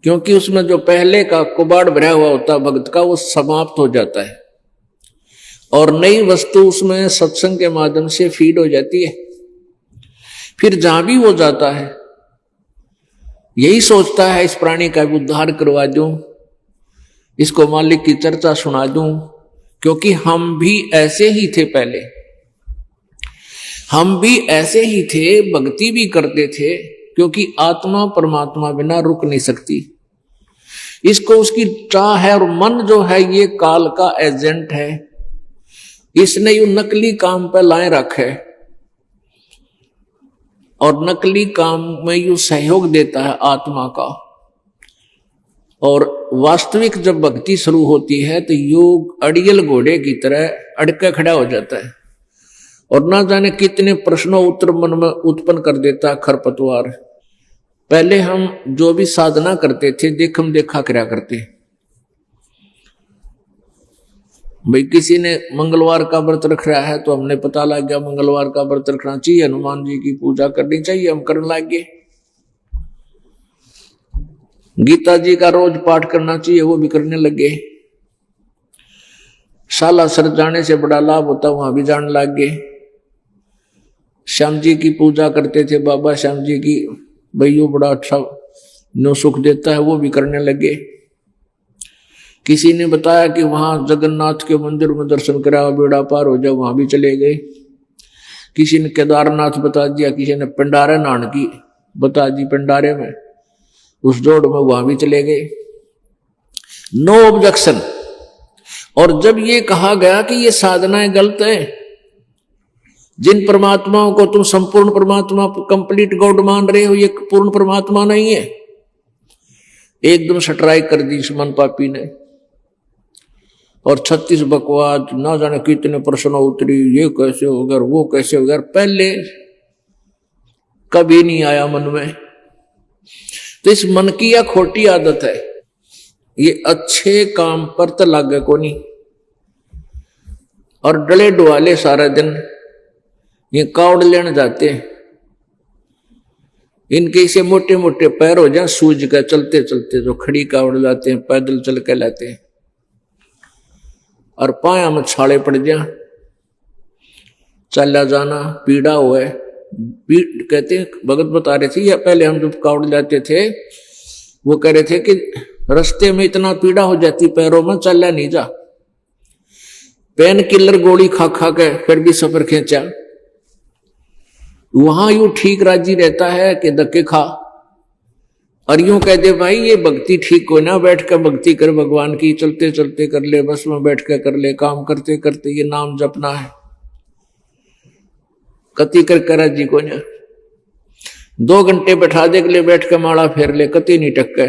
क्योंकि उसमें जो पहले का कुबाड़ भरा हुआ होता भगत का, वो समाप्त हो जाता है और नई वस्तु उसमें सत्संग के माध्यम से फीड हो जाती है। फिर जहां भी वो जाता है यही सोचता है, इस प्राणी का भी उद्धार करवा दूं, इसको मालिक की चर्चा सुना दूं, क्योंकि हम भी ऐसे ही थे पहले, हम भी ऐसे ही थे, भक्ति भी करते थे, क्योंकि आत्मा परमात्मा बिना रुक नहीं सकती। इसको उसकी चाह है, और मन जो है ये काल का एजेंट है, इसने यू नकली काम पे लाए रखे और नकली काम में यू सहयोग देता है आत्मा का। और वास्तविक जब भक्ति शुरू होती है तो योग अड़ियल घोड़े की तरह अड़के खड़ा हो जाता है और ना जाने कितने प्रश्नों उत्तर मन में उत्पन्न कर देता है खरपतवार। पहले हम जो भी साधना करते थे देखम देखा करा करते, भाई किसी ने मंगलवार का व्रत रख रहा है तो हमने पता लग गया मंगलवार का व्रत रखना चाहिए, हनुमान जी की पूजा करनी चाहिए, हम करने लग गए। गीता जी का रोज पाठ करना चाहिए, वो भी करने लगे। सालासर जाने से बड़ा लाभ होता, वहां भी जाने लग गए। श्याम जी की पूजा करते थे, बाबा श्याम जी की, भैया बड़ा अच्छा नो सुख देता है, वो भी करने लगे। किसी ने बताया कि वहां जगन्नाथ के मंदिर में दर्शन करा, बेड़ा पार हो जाओ, वहां भी चले गए। किसी ने केदारनाथ बता दिया, किसी ने पिंडारे नान की बता दी, पिंडारे में उस जोड़ में वहां भी चले गए। No objection. और जब ये कहा गया कि ये साधनाएं गलत है, जिन परमात्माओं को तुम संपूर्ण परमात्मा कंप्लीट गॉड मान रहे हो, ये पूर्ण परमात्मा नहीं है, एकदम स्ट्राइक कर दी सुमन पापी ने। और 36 बकवाद, ना जाने कितने प्रश्न उतरी, ये कैसे हो गया, वो कैसे हो गया, पहले कभी नहीं आया मन में। तो इस मन की यह खोटी आदत है, ये अच्छे काम पर तो लागे को नहीं, और डले डुआले सारा दिन ये कावड़ लेने जाते हैं। इनके इसे मोटे मोटे पैर हो जाए सूज का, चलते चलते जो खड़ी कावड़ लाते हैं, पैदल चल के लाते हैं, और पाया में छाले पड़ जा, चला जाना पीड़ा हुआ है। कहते हैं, भगत बता रहे थे, या पहले हम जब कावड़ जाते थे वो कह रहे थे कि रास्ते में इतना पीड़ा हो जाती पैरों में, चला नहीं जा। पेन किलर गोली खा खा के फिर भी सफर खींचा। वहां यूं ठीक राजी रहता है कि धक्के खा, और यूं कह दे भाई ये भक्ति ठीक हो ना, बैठ कर भक्ति कर भगवान की, चलते चलते कर ले, बस में बैठ कर कर ले, काम करते करते ये नाम जपना है, कति कर करा जी को ना। 2 घंटे बैठा दे के लिए बैठ कर माला फेर ले, कति नहीं टक्के।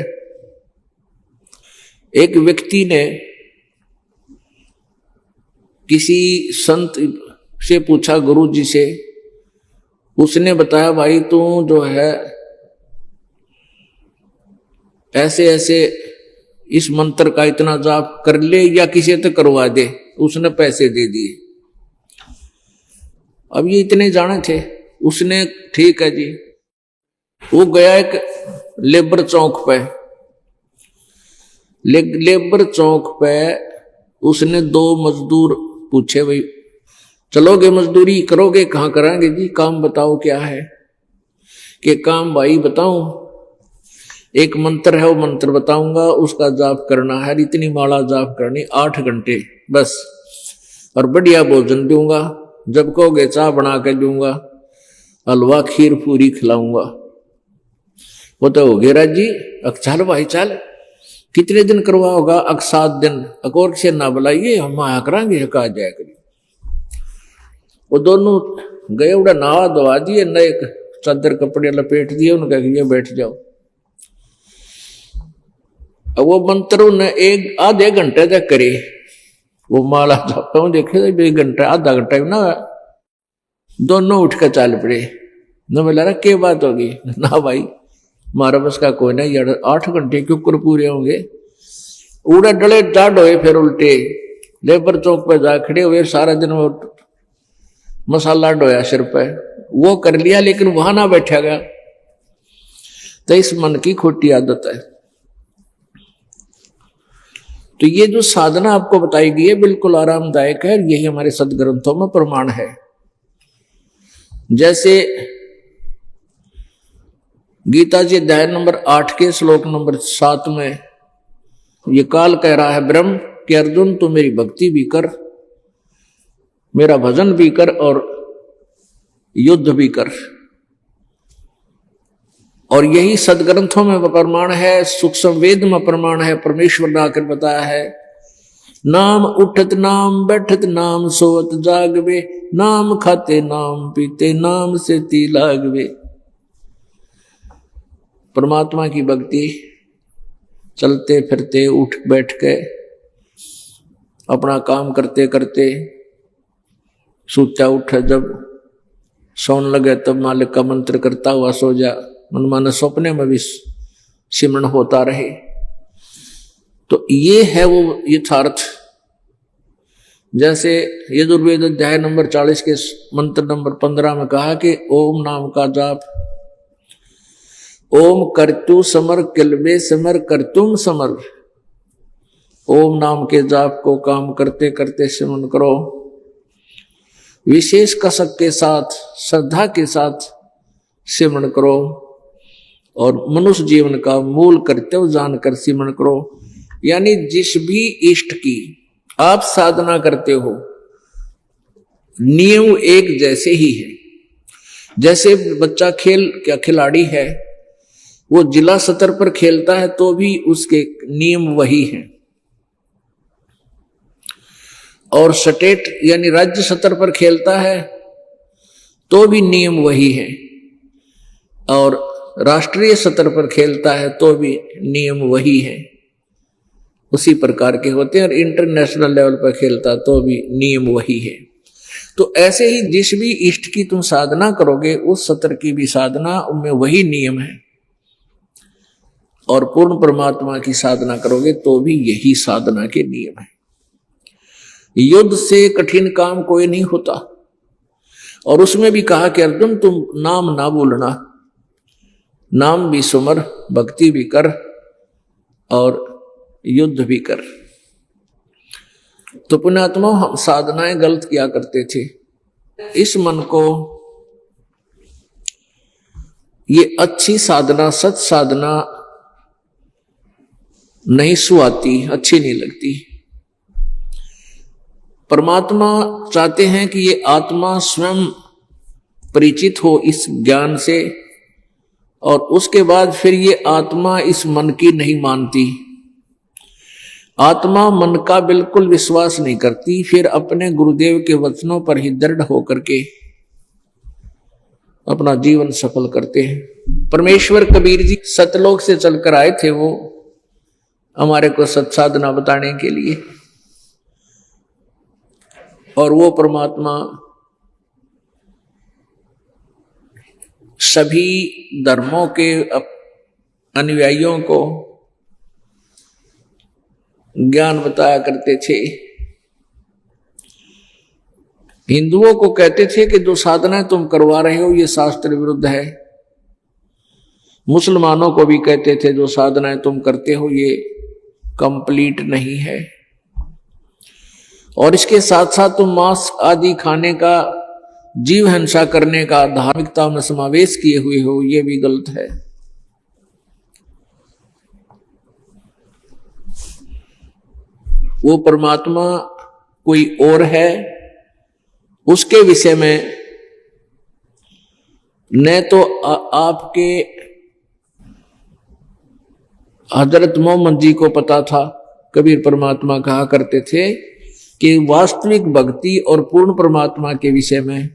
एक व्यक्ति ने किसी संत से पूछा, गुरु जी से, उसने बताया भाई तू जो है ऐसे ऐसे इस मंत्र का इतना जाप कर ले या किसी तो करवा दे। उसने पैसे दे दिए। अब ये इतने जाने थे, उसने ठीक है जी, वो गया एक लेबर चौक पे, लेबर चौक पे उसने 2 मजदूर पूछे, भाई चलोगे मजदूरी करोगे, कहाँ कराएंगे जी, काम बताओ क्या है। कि काम भाई बताऊं, एक मंत्र है वो मंत्र बताऊंगा, उसका जाप करना है, इतनी माला जाप करनी 8 घंटे बस, और बढ़िया भोजन दूंगा, जब कहोगे चाय बना के दूंगा, हलवा खीर पूरी खिलाऊंगा। वो तो हो गया राज जी, अक चल भाई चल, कितने दिन करवा होगा? अक 7 दिन। अकोर से ना बुलाइए, हम आया करांगे, कहा जाया करिए। वो दोनों गए, उड़ा नहा धवा दिए, नए चादर कपड़े लपेट दिए, उनका ये बैठ जाओ। अब वो मंत्र उन्हें 1-आधे घंटे तक करे। वो माला जाता देखे 1 घंटा आधा घंटा ना, दोनों उठ कर चाल पड़े। न बोला रहा क्या बात होगी? ना भाई मारा बस का कोई नहीं, 8 घंटे क्यों कर पूरे होंगे। उड़ा डले डाढ़ हुए, फिर उल्टे लेबर चौक पे जा खड़े हुए, सारा दिन वो मसाला डोया सिर पे, वो कर लिया, लेकिन वहां ना बैठा गया। तो इस मन की खोटी आदत है। तो ये जो साधना आपको बताई गई है बिल्कुल आरामदायक है, यही हमारे सदग्रंथों में प्रमाण है। जैसे गीता जी अध्याय नंबर 8 के श्लोक नंबर 7 में ये काल कह रहा है ब्रह्म कि अर्जुन तू मेरी भक्ति भी कर, मेरा भजन भी कर और युद्ध भी कर। और यही सदग्रंथों में प्रमाण है, सूक्ष्म वेद में प्रमाण है। परमेश्वर ने आकर बताया है, नाम उठत नाम बैठत नाम सोवत जागवे, नाम खाते नाम पीते नाम से ती लागवे। परमात्मा की भक्ति चलते फिरते उठ बैठ के अपना काम करते करते, सूता उठे जब सोने लगे तब मालिक का मंत्र करता हुआ सो जा, मनमाना सपने में भी सिमरण होता रहे। तो ये है वो यथार्थ। जैसे यजुर्वेद अध्याय नंबर 40 के मंत्र नंबर 15 में कहा कि ओम नाम का जाप, ओम करतु समर किलबे समर करतुम समर। ओम नाम के जाप को काम करते करते सिमरण करो, विशेष कसक के साथ श्रद्धा के साथ सिमरण करो, और मनुष्य जीवन का मूल कर्तव्य जानकर सिमरण करो। यानी जिस भी इष्ट की आप साधना करते हो, नियम एक जैसे ही है। जैसे बच्चा खिलाड़ी है, वो जिला स्तर पर खेलता है तो भी उसके नियम वही हैं, और स्टेट यानी राज्य स्तर पर खेलता है तो भी नियम वही है, और राष्ट्रीय स्तर पर खेलता है तो भी नियम वही है, उसी प्रकार के होते हैं। और इंटरनेशनल लेवल पर खेलता तो भी नियम वही है। तो ऐसे ही जिस भी इष्ट की तुम साधना करोगे, उस स्तर की भी साधना उनमें वही नियम है, और पूर्ण परमात्मा की साधना करोगे तो भी यही साधना के नियम है। युद्ध से कठिन काम कोई नहीं होता। और उसमें भी कहा कि अर्जुन तुम नाम ना भूलना, नाम भी सुमर, भक्ति भी कर और युद्ध भी कर। तो पुण्यात्मा हम साधनाएं गलत किया करते थे। इस मन को ये अच्छी साधना, सत साधना नहीं सुहाती, अच्छी नहीं लगती। परमात्मा चाहते हैं कि ये आत्मा स्वयं परिचित हो इस ज्ञान से, और उसके बाद फिर ये आत्मा इस मन की नहीं मानती। आत्मा मन का बिल्कुल विश्वास नहीं करती, फिर अपने गुरुदेव के वचनों पर ही दृढ़ होकर के अपना जीवन सफल करते हैं। परमेश्वर कबीर जी सतलोक से चलकर आए थे, वो हमारे को सत्साधना बताने के लिए, और वो परमात्मा सभी धर्मों के अनुयायियों को ज्ञान बताया करते थे। हिंदुओं को कहते थे कि जो साधना तुम करवा रहे हो ये शास्त्र विरुद्ध है। मुसलमानों को भी कहते थे जो साधनाएं तुम करते हो ये कंप्लीट नहीं है। और इसके साथ साथ तुम मांस आदि खाने का, जीव हिंसा करने का धार्मिकता में समावेश किए हुए हो, ये भी गलत है। वो परमात्मा कोई और है, उसके विषय में न तो आपके हजरत मोहम्मद जी को पता था। कबीर परमात्मा कहा करते थे कि वास्तविक भक्ति और पूर्ण परमात्मा के विषय में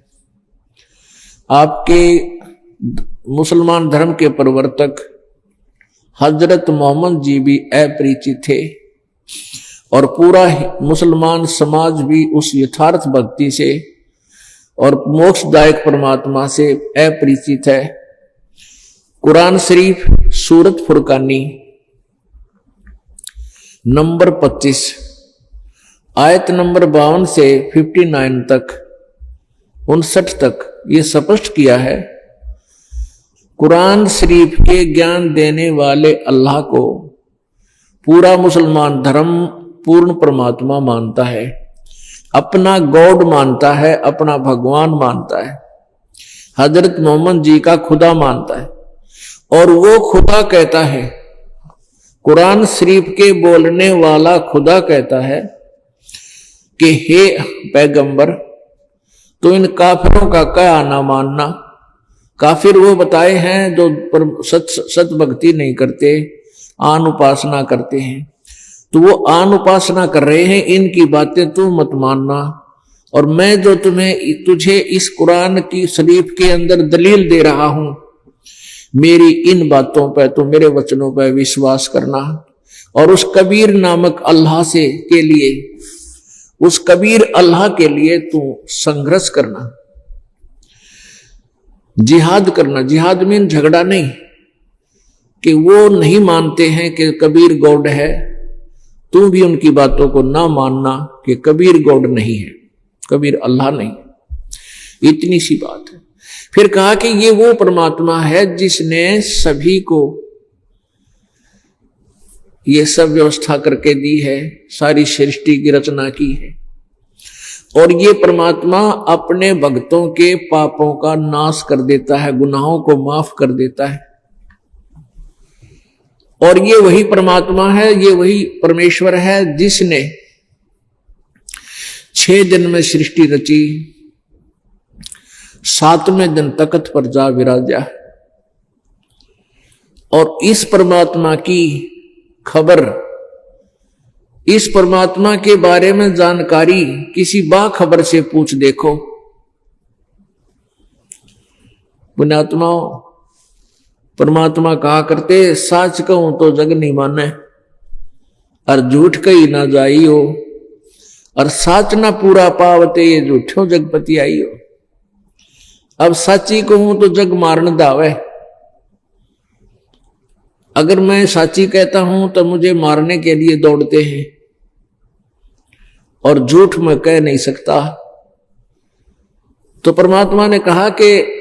आपके मुसलमान धर्म के प्रवर्तक हजरत मोहम्मद जी भी अपरिचित थे और पूरा मुसलमान समाज भी उस यथार्थ भक्ति से और मोक्षदायक परमात्मा से अपरिचित है। कुरान शरीफ सूरत फुरकानी नंबर 25 आयत नंबर 52 से 59 तक 59 तक ये स्पष्ट किया है। कुरान शरीफ के ज्ञान देने वाले अल्लाह को पूरा मुसलमान धर्म पूर्ण परमात्मा मानता है, अपना गॉड मानता है, अपना भगवान मानता है, हजरत मोहम्मद जी का खुदा मानता है। और वो खुदा कहता है, कुरान शरीफ के बोलने वाला खुदा कहता है कि हे पैगंबर, तो इन काफिरों का क्या आना मानना। काफिर वो बताए हैं जो सत भक्ति नहीं करते, आन उपासना करते हैं। तो वो आन उपासना कर रहे हैं, इनकी बातें तू मत मानना। और मैं जो तुझे इस कुरान की शरीफ के अंदर दलील दे रहा हूं, मेरी इन बातों पर, तो मेरे वचनों पर विश्वास करना। और उस कबीर नामक अल्लाह से के लिए, उस कबीर अल्लाह के लिए तू संघर्ष करना, जिहाद करना। जिहाद मीन झगड़ा नहीं, कि वो नहीं मानते हैं कि कबीर गॉड है, तू भी उनकी बातों को ना मानना कि कबीर गॉड नहीं है, कबीर अल्लाह नहीं। इतनी सी बात है। फिर कहा कि ये वो परमात्मा है जिसने सभी को ये सब व्यवस्था करके दी है, सारी सृष्टि की रचना की है। और ये परमात्मा अपने भक्तों के पापों का नाश कर देता है, गुनाहों को माफ कर देता है। और ये वही परमात्मा है, ये वही परमेश्वर है जिसने 6 दिन में सृष्टि रची, 7वें दिन तख्त पर जा विराजा। और इस परमात्मा की खबर, इस परमात्मा के बारे में जानकारी किसी बाखबर से पूछ देखो। पुण्यात्माओं, परमात्मा कहा करते, सच कहूं तो जग नहीं माने, और झूठ कही ना जाई हो, और सच ना पूरा पावते ये झूठो जगपति आई हो। अब सच्ची कहूं तो जग मारन दावे, अगर मैं सच्ची कहता हूं तो मुझे मारने के लिए दौड़ते हैं, और झूठ मैं कह नहीं सकता। तो परमात्मा ने कहा कि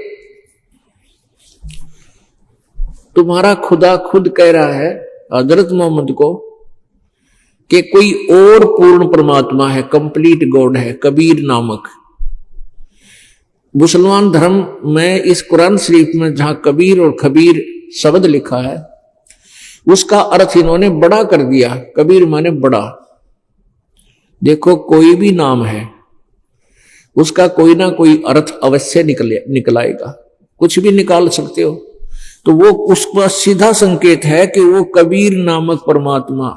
तुम्हारा खुदा खुद कह रहा है हजरत मोहम्मद को कि कोई और पूर्ण परमात्मा है, कंप्लीट गॉड है, कबीर नामक। मुसलमान धर्म में इस कुरान शरीफ में जहां कबीर और खबीर शब्द लिखा है, उसका अर्थ इन्होंने बड़ा कर दिया। कबीर माने बड़ा। देखो, कोई भी नाम है, उसका कोई ना कोई अर्थ अवश्य निकलाएगा, कुछ भी निकाल सकते हो। तो वो उसका सीधा संकेत है कि वो कबीर नामक परमात्मा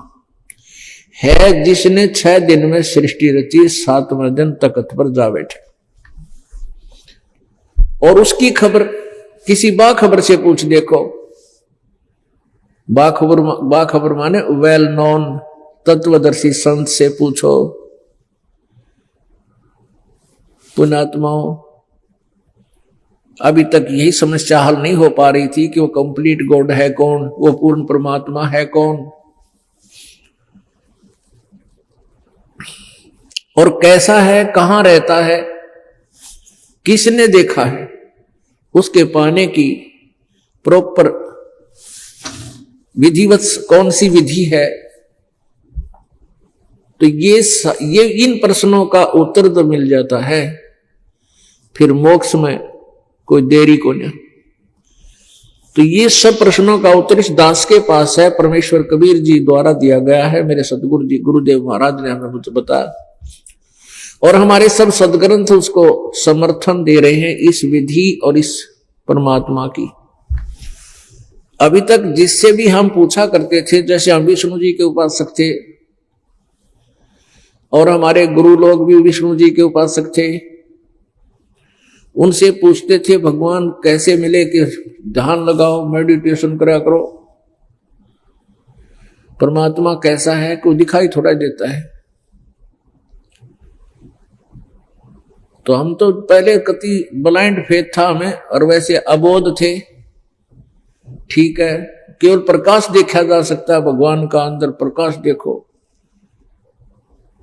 है जिसने 6 दिन में सृष्टि रची, 7वें दिन तख्त पर जा बैठे। और उसकी खबर किसी बाखबर से पूछ देखो। बाखबर माने वेल नोन तत्वदर्शी संत से पूछो। पुण्यात्माओं, अभी तक यही समस्या हल नहीं हो पा रही थी कि वो कंप्लीट गॉड है कौन, वो पूर्ण परमात्मा है कौन, और कैसा है, कहां रहता है, किसने देखा है। उसके पाने की प्रॉपर विधिवत कौन सी विधि है। तो ये इन प्रश्नों का उत्तर तो मिल जाता है, फिर मोक्ष में कोई देरी को नहीं। तो ये सब प्रश्नों का उत्तर इस दास के पास है, परमेश्वर कबीर जी द्वारा दिया गया है। मेरे सतगुरु जी गुरुदेव महाराज ने हमें मुझे बताया, और हमारे सब सदग्रंथ उसको समर्थन दे रहे हैं, इस विधि और इस परमात्मा की। अभी तक जिससे भी हम पूछा करते थे, जैसे हम विष्णु जी के उपासक थे और हमारे गुरु लोग भी विष्णु जी के उपासक थे, उनसे पूछते थे भगवान कैसे मिले, कि ध्यान लगाओ, मेडिटेशन करा करो, परमात्मा कैसा है, कोई दिखाई थोड़ा देता है। तो हम तो पहले कति ब्लाइंड फेथ था हमें, और वैसे अबोध थे। ठीक है, केवल प्रकाश देखा जा सकता है भगवान का, अंदर प्रकाश देखो।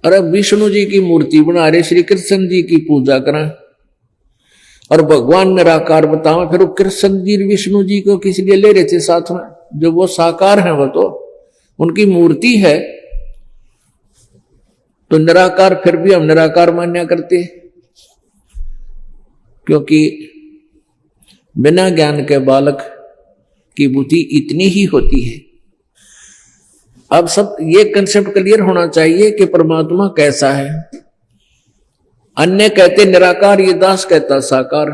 अरे विष्णु जी की मूर्ति बना रहे, श्री कृष्ण जी की पूजा करें और भगवान निराकार बताओ, फिर वो कृष्ण जी विष्णु जी को किस लिए ले रहे थे साथ में, जो वो साकार हैं, वो तो उनकी मूर्ति है। तो निराकार फिर भी हम निराकार मान्या करते, क्योंकि बिना ज्ञान के बालक की बुद्धि इतनी ही होती है। अब सब ये कंसेप्ट क्लियर होना चाहिए कि परमात्मा कैसा है। अन्य कहते निराकार, ये दास कहता साकार।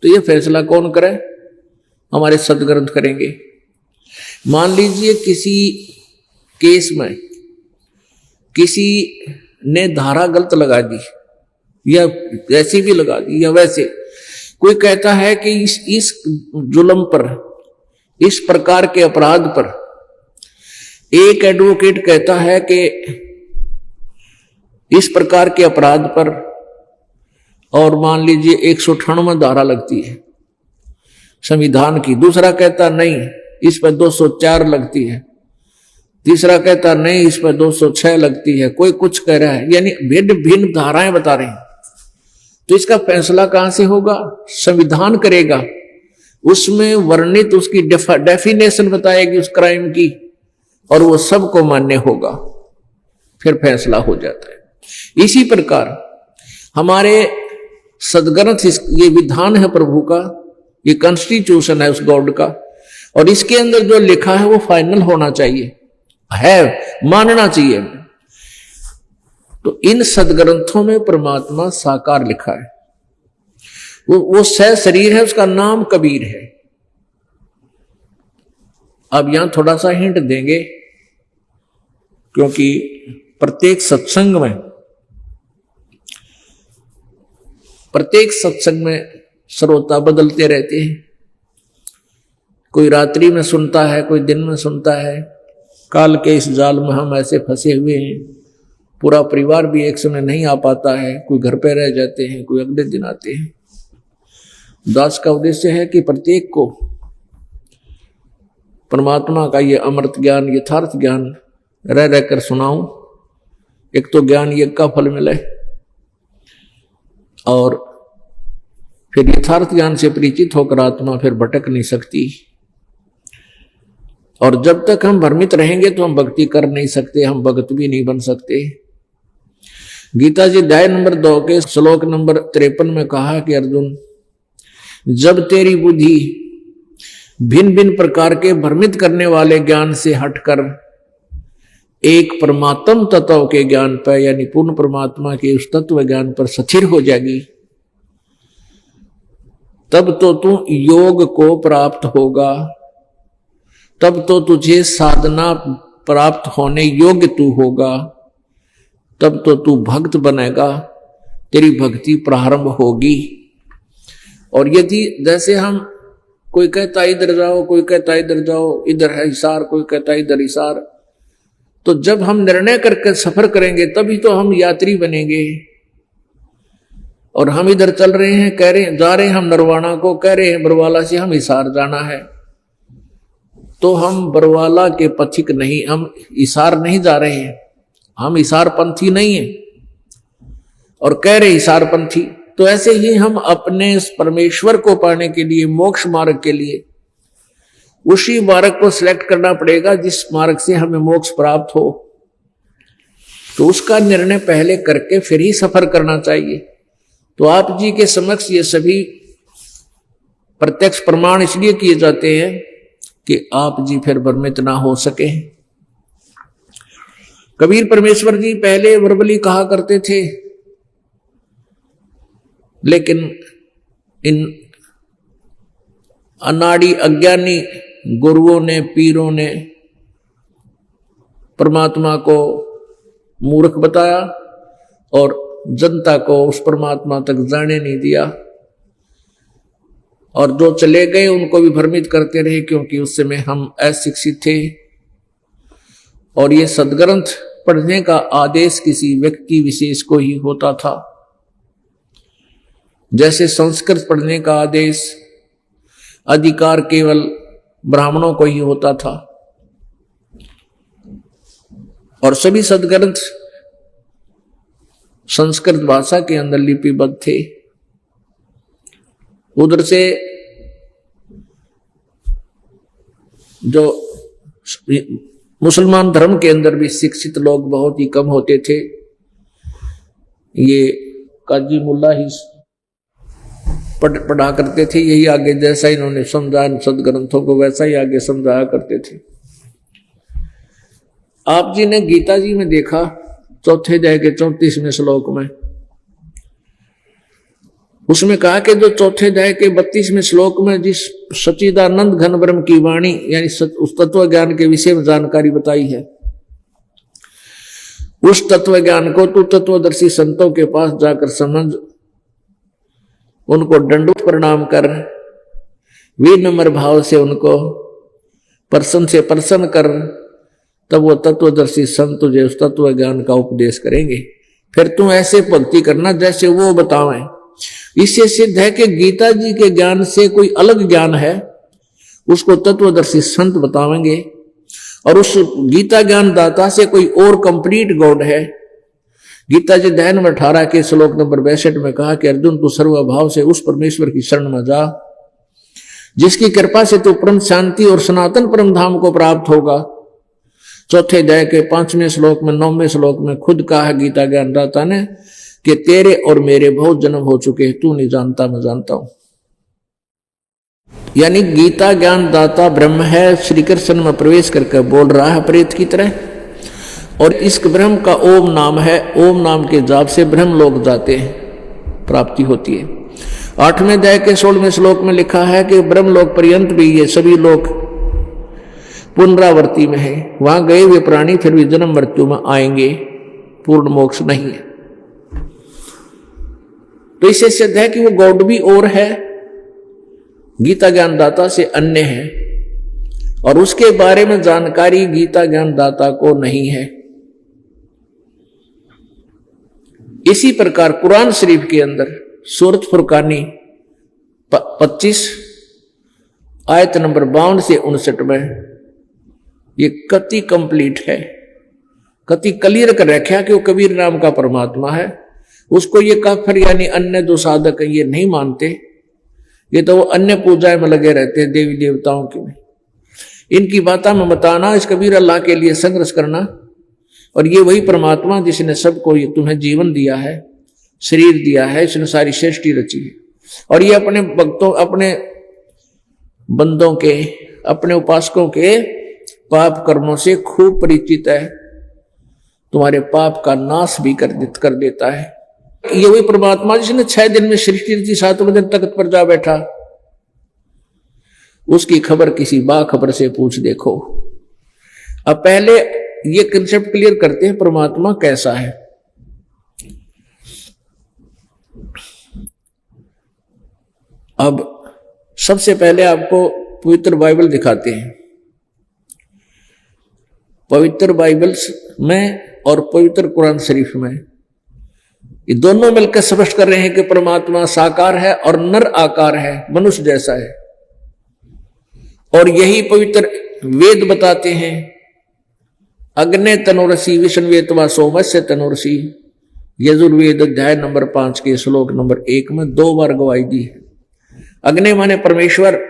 तो ये फैसला कौन करे? हमारे सदग्रंथ करेंगे। मान लीजिए किसी केस में किसी ने धारा गलत लगा दी, या ऐसी भी लगा दी, या वैसे कोई कहता है कि इस जुल्म पर, इस प्रकार के अपराध पर, एक एडवोकेट कहता है कि इस प्रकार के अपराध पर, और मान लीजिए 198 धारा लगती है संविधान की, दूसरा कहता नहीं इस पर 204 लगती है, तीसरा कहता नहीं इस पर 206 लगती है, कोई कुछ कह रहा है, यानी भिन्न भिन्न धाराएं बता रहे हैं। तो इसका फैसला कहां से होगा? संविधान करेगा, उसमें वर्णित उसकी डेफिनेशन बताएगी उस क्राइम की, और वो सबको मान्य होगा, फिर फैसला हो जाता है। इसी प्रकार हमारे सदग्रंथ, ये विधान है प्रभु का, ये कॉन्स्टिट्यूशन है उस गॉड का, और इसके अंदर जो लिखा है वो फाइनल होना चाहिए, है, मानना चाहिए। तो इन सदग्रंथों में परमात्मा साकार लिखा है। वो सह शरीर है, उसका नाम कबीर है। अब यहां थोड़ा सा हिंट देंगे, क्योंकि प्रत्येक सत्संग में श्रोता बदलते रहते हैं। कोई रात्रि में सुनता है, कोई दिन में सुनता है। काल के इस जाल में हम ऐसे फंसे हुए हैं, पूरा परिवार भी एक समय नहीं आ पाता है, कोई घर पे रह जाते हैं, कोई अगले दिन आते हैं। दास का उद्देश्य है कि प्रत्येक को परमात्मा का ये अमृत ज्ञान, यथार्थ ज्ञान रह रहकर सुनाऊं। एक तो ज्ञान यज्ञ का फल मिले, और फिर यथार्थ ज्ञान से परिचित होकर आत्मा फिर भटक नहीं सकती। और जब तक हम भ्रमित रहेंगे तो हम भक्ति कर नहीं सकते, हम भक्त भी नहीं बन सकते। गीता जी अध्याय नंबर 2 के श्लोक नंबर 53 में कहा कि अर्जुन, जब तेरी बुद्धि भिन्न भिन्न प्रकार के भ्रमित करने वाले ज्ञान से हटकर एक परमात्म तत्व के ज्ञान पर, यानी पूर्ण परमात्मा के उस तत्व ज्ञान पर स्थिर हो जाएगी, तब तो तू योग को प्राप्त होगा, तब तो तुझे साधना प्राप्त होने योग्य तू होगा, तब तो तू भक्त बनेगा, तेरी भक्ति प्रारंभ होगी। और यदि जैसे हम, कोई कहता इधर जाओ, कोई कहता इधर जाओ, इधर है हिसार, कोई कहता इधर हिसार, तो जब हम निर्णय करके सफर करेंगे तभी तो हम यात्री बनेंगे। और हम इधर चल रहे हैं, कह रहे हैं जा रहे हैं हम नरवाना को, कह रहे हैं बरवाला से हम हिसार जाना है, तो हम बरवाला के पथिक नहीं, हम हिसार नहीं जा रहे हैं, हम हिसार पंथी नहीं है, और कह रहे हिसार पंथी। तो ऐसे ही हम अपने परमेश्वर को पाने के लिए, मोक्ष मार्ग के लिए, उसी मार्ग को सिलेक्ट करना पड़ेगा जिस मार्ग से हमें मोक्ष प्राप्त हो। तो उसका निर्णय पहले करके फिर ही सफर करना चाहिए। तो आप जी के समक्ष ये सभी प्रत्यक्ष प्रमाण इसलिए किए जाते हैं कि आप जी फिर भ्रमित ना हो सके। कबीर परमेश्वर जी पहले वर्बली कहा करते थे, लेकिन इन अनाड़ी अज्ञानी गुरुओं ने, पीरों ने परमात्मा को मूर्ख बताया और जनता को उस परमात्मा तक जाने नहीं दिया, और जो चले गए उनको भी भ्रमित करते रहे, क्योंकि उस समय हम अशिक्षित थे और ये सदग्रंथ पढ़ने का आदेश किसी व्यक्ति विशेष को ही होता था, जैसे संस्कृत पढ़ने का आदेश अधिकार केवल ब्राह्मणों को ही होता था। और सभी सदग्रंथ संस्कृत भाषा के अंदर लिपिबद्ध थे। उधर से जो मुसलमान धर्म के अंदर भी शिक्षित लोग बहुत ही कम होते थे। ये काजी मुल्ला ही पढ़ा करते थे, यही आगे जैसा इन्होंने समझाया सदग्रंथों को वैसा ही आगे समझाया करते थे। आप जी ने गीता जी में देखा चौथे अध्याय के 34वें श्लोक में, उसमें कहा कि जो चौथे अध्याय के 32वें श्लोक में जिस सच्चिदानंद घन ब्रह्म की वाणी यानी उस तत्व ज्ञान के विषय में जानकारी बताई है, उस तत्व ज्ञान को तू तत्वदर्शी संतों के पास जाकर समझ, उनको दंडवत प्रणाम कर, विनम्र भाव से उनको प्रसन्न से प्रसन्न कर, तब वो तत्वदर्शी संत तुझे उस तत्व ज्ञान का उपदेश करेंगे। फिर तू ऐसे भक्ति करना जैसे वो बतावें। इससे सिद्ध है कि गीता जी के ज्ञान से कोई अलग ज्ञान है, उसको तत्वदर्शी संत बतावेंगे, और उस गीता ज्ञान दाता से कोई और कंप्लीट गॉड है। गीता जी अध्याय नंबर 18 के श्लोक नंबर 62 में कहा कि अर्जुन तू सर्वभाव से उस परमेश्वर की शरण में जा, जिसकी कृपा से तू परम शांति और सनातन परम धाम को प्राप्त होगा। चौथे अध्याय के 5वें श्लोक में 9वें श्लोक में खुद कहा गीता ज्ञान दाता ने कि तेरे और मेरे बहुत जन्म हो चुके, तू नहीं जानता मैं जानता हूं। यानी गीता ज्ञान दाता ब्रह्म है, श्री कृष्ण में प्रवेश करके बोल रहा है प्रेत की तरह, और इस ब्रह्म का ओम नाम है। ओम नाम के जाप से ब्रह्म लोग जाते हैं, प्राप्ति होती है। 8वें अध्याय के 16वें श्लोक में लिखा है कि ब्रह्म लोक पर्यंत भी ये सभी लोग पुनरावर्ती में है, वहां गए हुए प्राणी फिर भी जन्म मृत्यु में आएंगे, पूर्ण मोक्ष नहीं है। तो इससे सिद्ध है कि वो गॉड भी और है, गीता ज्ञान दाता से अन्य है, और उसके बारे में जानकारी गीता ज्ञान दाता को नहीं है। इसी प्रकार कुरान शरीफ के अंदर सूरत फुरकानी 25 आयत नंबर 52 से 59 में ये कति कंप्लीट है, कति क्लियर कर रखा कि वो कबीर नाम का परमात्मा है। उसको ये काफिर यानी अन्य जो साधक है ये नहीं मानते, ये तो वो अन्य पूजाएं में लगे रहते हैं, देवी देवताओं की में। इनकी बातों में बताना, इस कबीर अल्लाह के लिए संघर्ष करना, और ये वही परमात्मा जिसने सबको ये तुम्हें जीवन दिया है, शरीर दिया है, इसने सारी सृष्टि रची है, और ये अपने भक्तों, अपने बंदों के, अपने उपासकों के पाप कर्मों से खूब परिचित है, तुम्हारे पाप का नाश भी कर देता है। ये वही परमात्मा जिसने 6 दिन में सृष्टि रची, 7वें दिन तख्त पर जा बैठा, उसकी खबर किसी बाखबर से पूछ देखो। अब पहले ये कंसेप्ट क्लियर करते हैं परमात्मा कैसा है। अब सबसे पहले आपको पवित्र बाइबल दिखाते हैं। पवित्र बाइबल में और पवित्र कुरान शरीफ में ये दोनों मिलकर स्पष्ट कर रहे हैं कि परमात्मा साकार है और नर आकार है, मनुष्य जैसा है। और यही पवित्र वेद बताते हैं। अग्ने तनुरसी विष्णुवेतवा सोमस्य तनुरसी, यजुर्वेद अध्याय नंबर 5 के श्लोक नंबर 1 में 2 बार गवाही दी है। अग्नि माने परमेश्वर,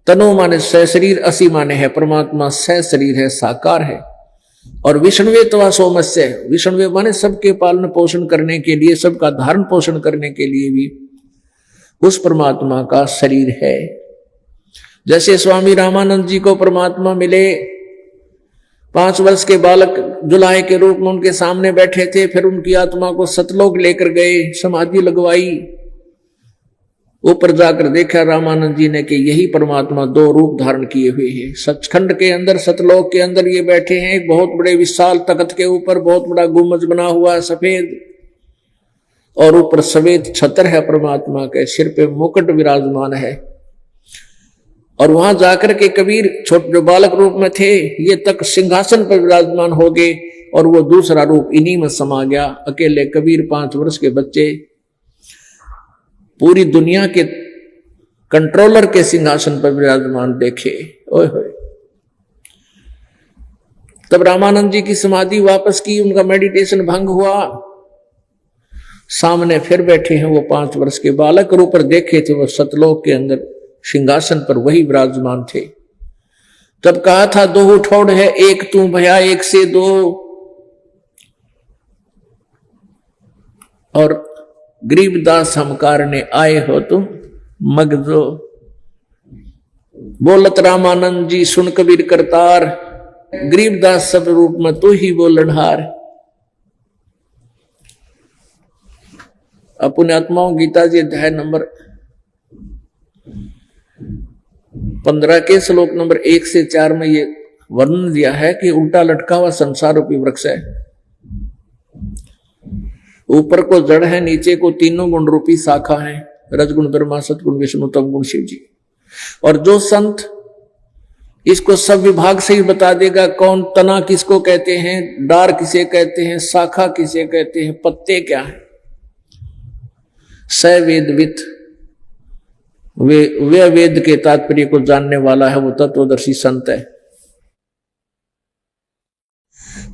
तनु माने सशरीर, असी माने है परमात्मा सशरीर है, साकार है। और विष्णुवेतवा सोमस्य, विष्णुवे माने सबके पालन पोषण करने के लिए, सबका धारण पोषण करने के लिए भी उस परमात्मा का शरीर है। जैसे स्वामी रामानंद जी को परमात्मा मिले, 5 वर्ष के बालक जुलाहे के रूप में उनके सामने बैठे थे, फिर उनकी आत्मा को सतलोक लेकर गए, समाधि लगवाई, ऊपर जाकर देखा रामानंद जी ने कि यही परमात्मा दो रूप धारण किए हुए हैं। सचखंड के अंदर, सतलोक के अंदर ये बैठे हैं, एक बहुत बड़े विशाल तख्त के ऊपर बहुत बड़ा गुम्बज बना हुआ है सफेद, और ऊपर सफेद छतर है परमात्मा के, सिर पे मुकुट विराजमान है। और वहां जाकर के कबीर छोटे जो बालक रूप में थे, ये तक सिंहासन पर विराजमान हो गए, और वो दूसरा रूप इन्हीं में समा गया। अकेले कबीर 5 वर्ष के बच्चे पूरी दुनिया के कंट्रोलर के सिंहासन पर विराजमान देखे। ओए होए। तब रामानंद जी की समाधि वापस की, उनका मेडिटेशन भंग हुआ। सामने फिर बैठे हैं वो 5 वर्ष के बालक, और ऊपर देखे थे वो सतलोक के अंदर सिंहासन पर वही विराजमान थे। तब कहा था, दो ठोड़ है एक तू भया एक से दो, और गरीबदास हम कारणे आए हो तुम मगजो। बोलत रामानंद जी सुन कबीर करतार, गरीबदास सब रूप में तू ही बोलनहार। अपने आत्माओं गीता जी अध्याय नंबर 15 के श्लोक नंबर 1 से 4 में ये वर्णन दिया है कि उल्टा लटका हुआ संसार रूपी वृक्ष है। ऊपर को जड़ है, नीचे को तीनों गुण रूपी शाखा है, रजगुण ब्रह्मा, सतगुण विष्णु, तमगुण शिव जी। और जो संत इसको सब विभाग से ही बता देगा, कौन तना किसको कहते हैं, डार किसे कहते हैं, शाखा किसे कहते हैं, पत्ते क्या है, सवेदवित, वे वेद के तात्पर्य को जानने वाला है, वो तत्वदर्शी संत है।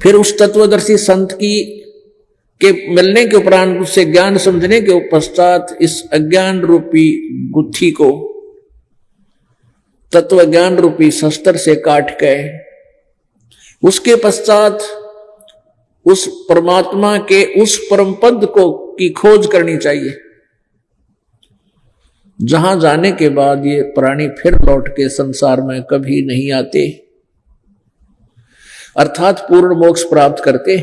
फिर उस तत्वदर्शी संत की के मिलने के उपरांत, उससे ज्ञान समझने के पश्चात, इस अज्ञान रूपी गुत्थी को तत्व ज्ञान रूपी शस्त्र से काट के, उसके पश्चात उस परमात्मा के उस परम पद को की खोज करनी चाहिए, जहां जाने के बाद ये प्राणी फिर लौट के संसार में कभी नहीं आते, अर्थात पूर्ण मोक्ष प्राप्त करते।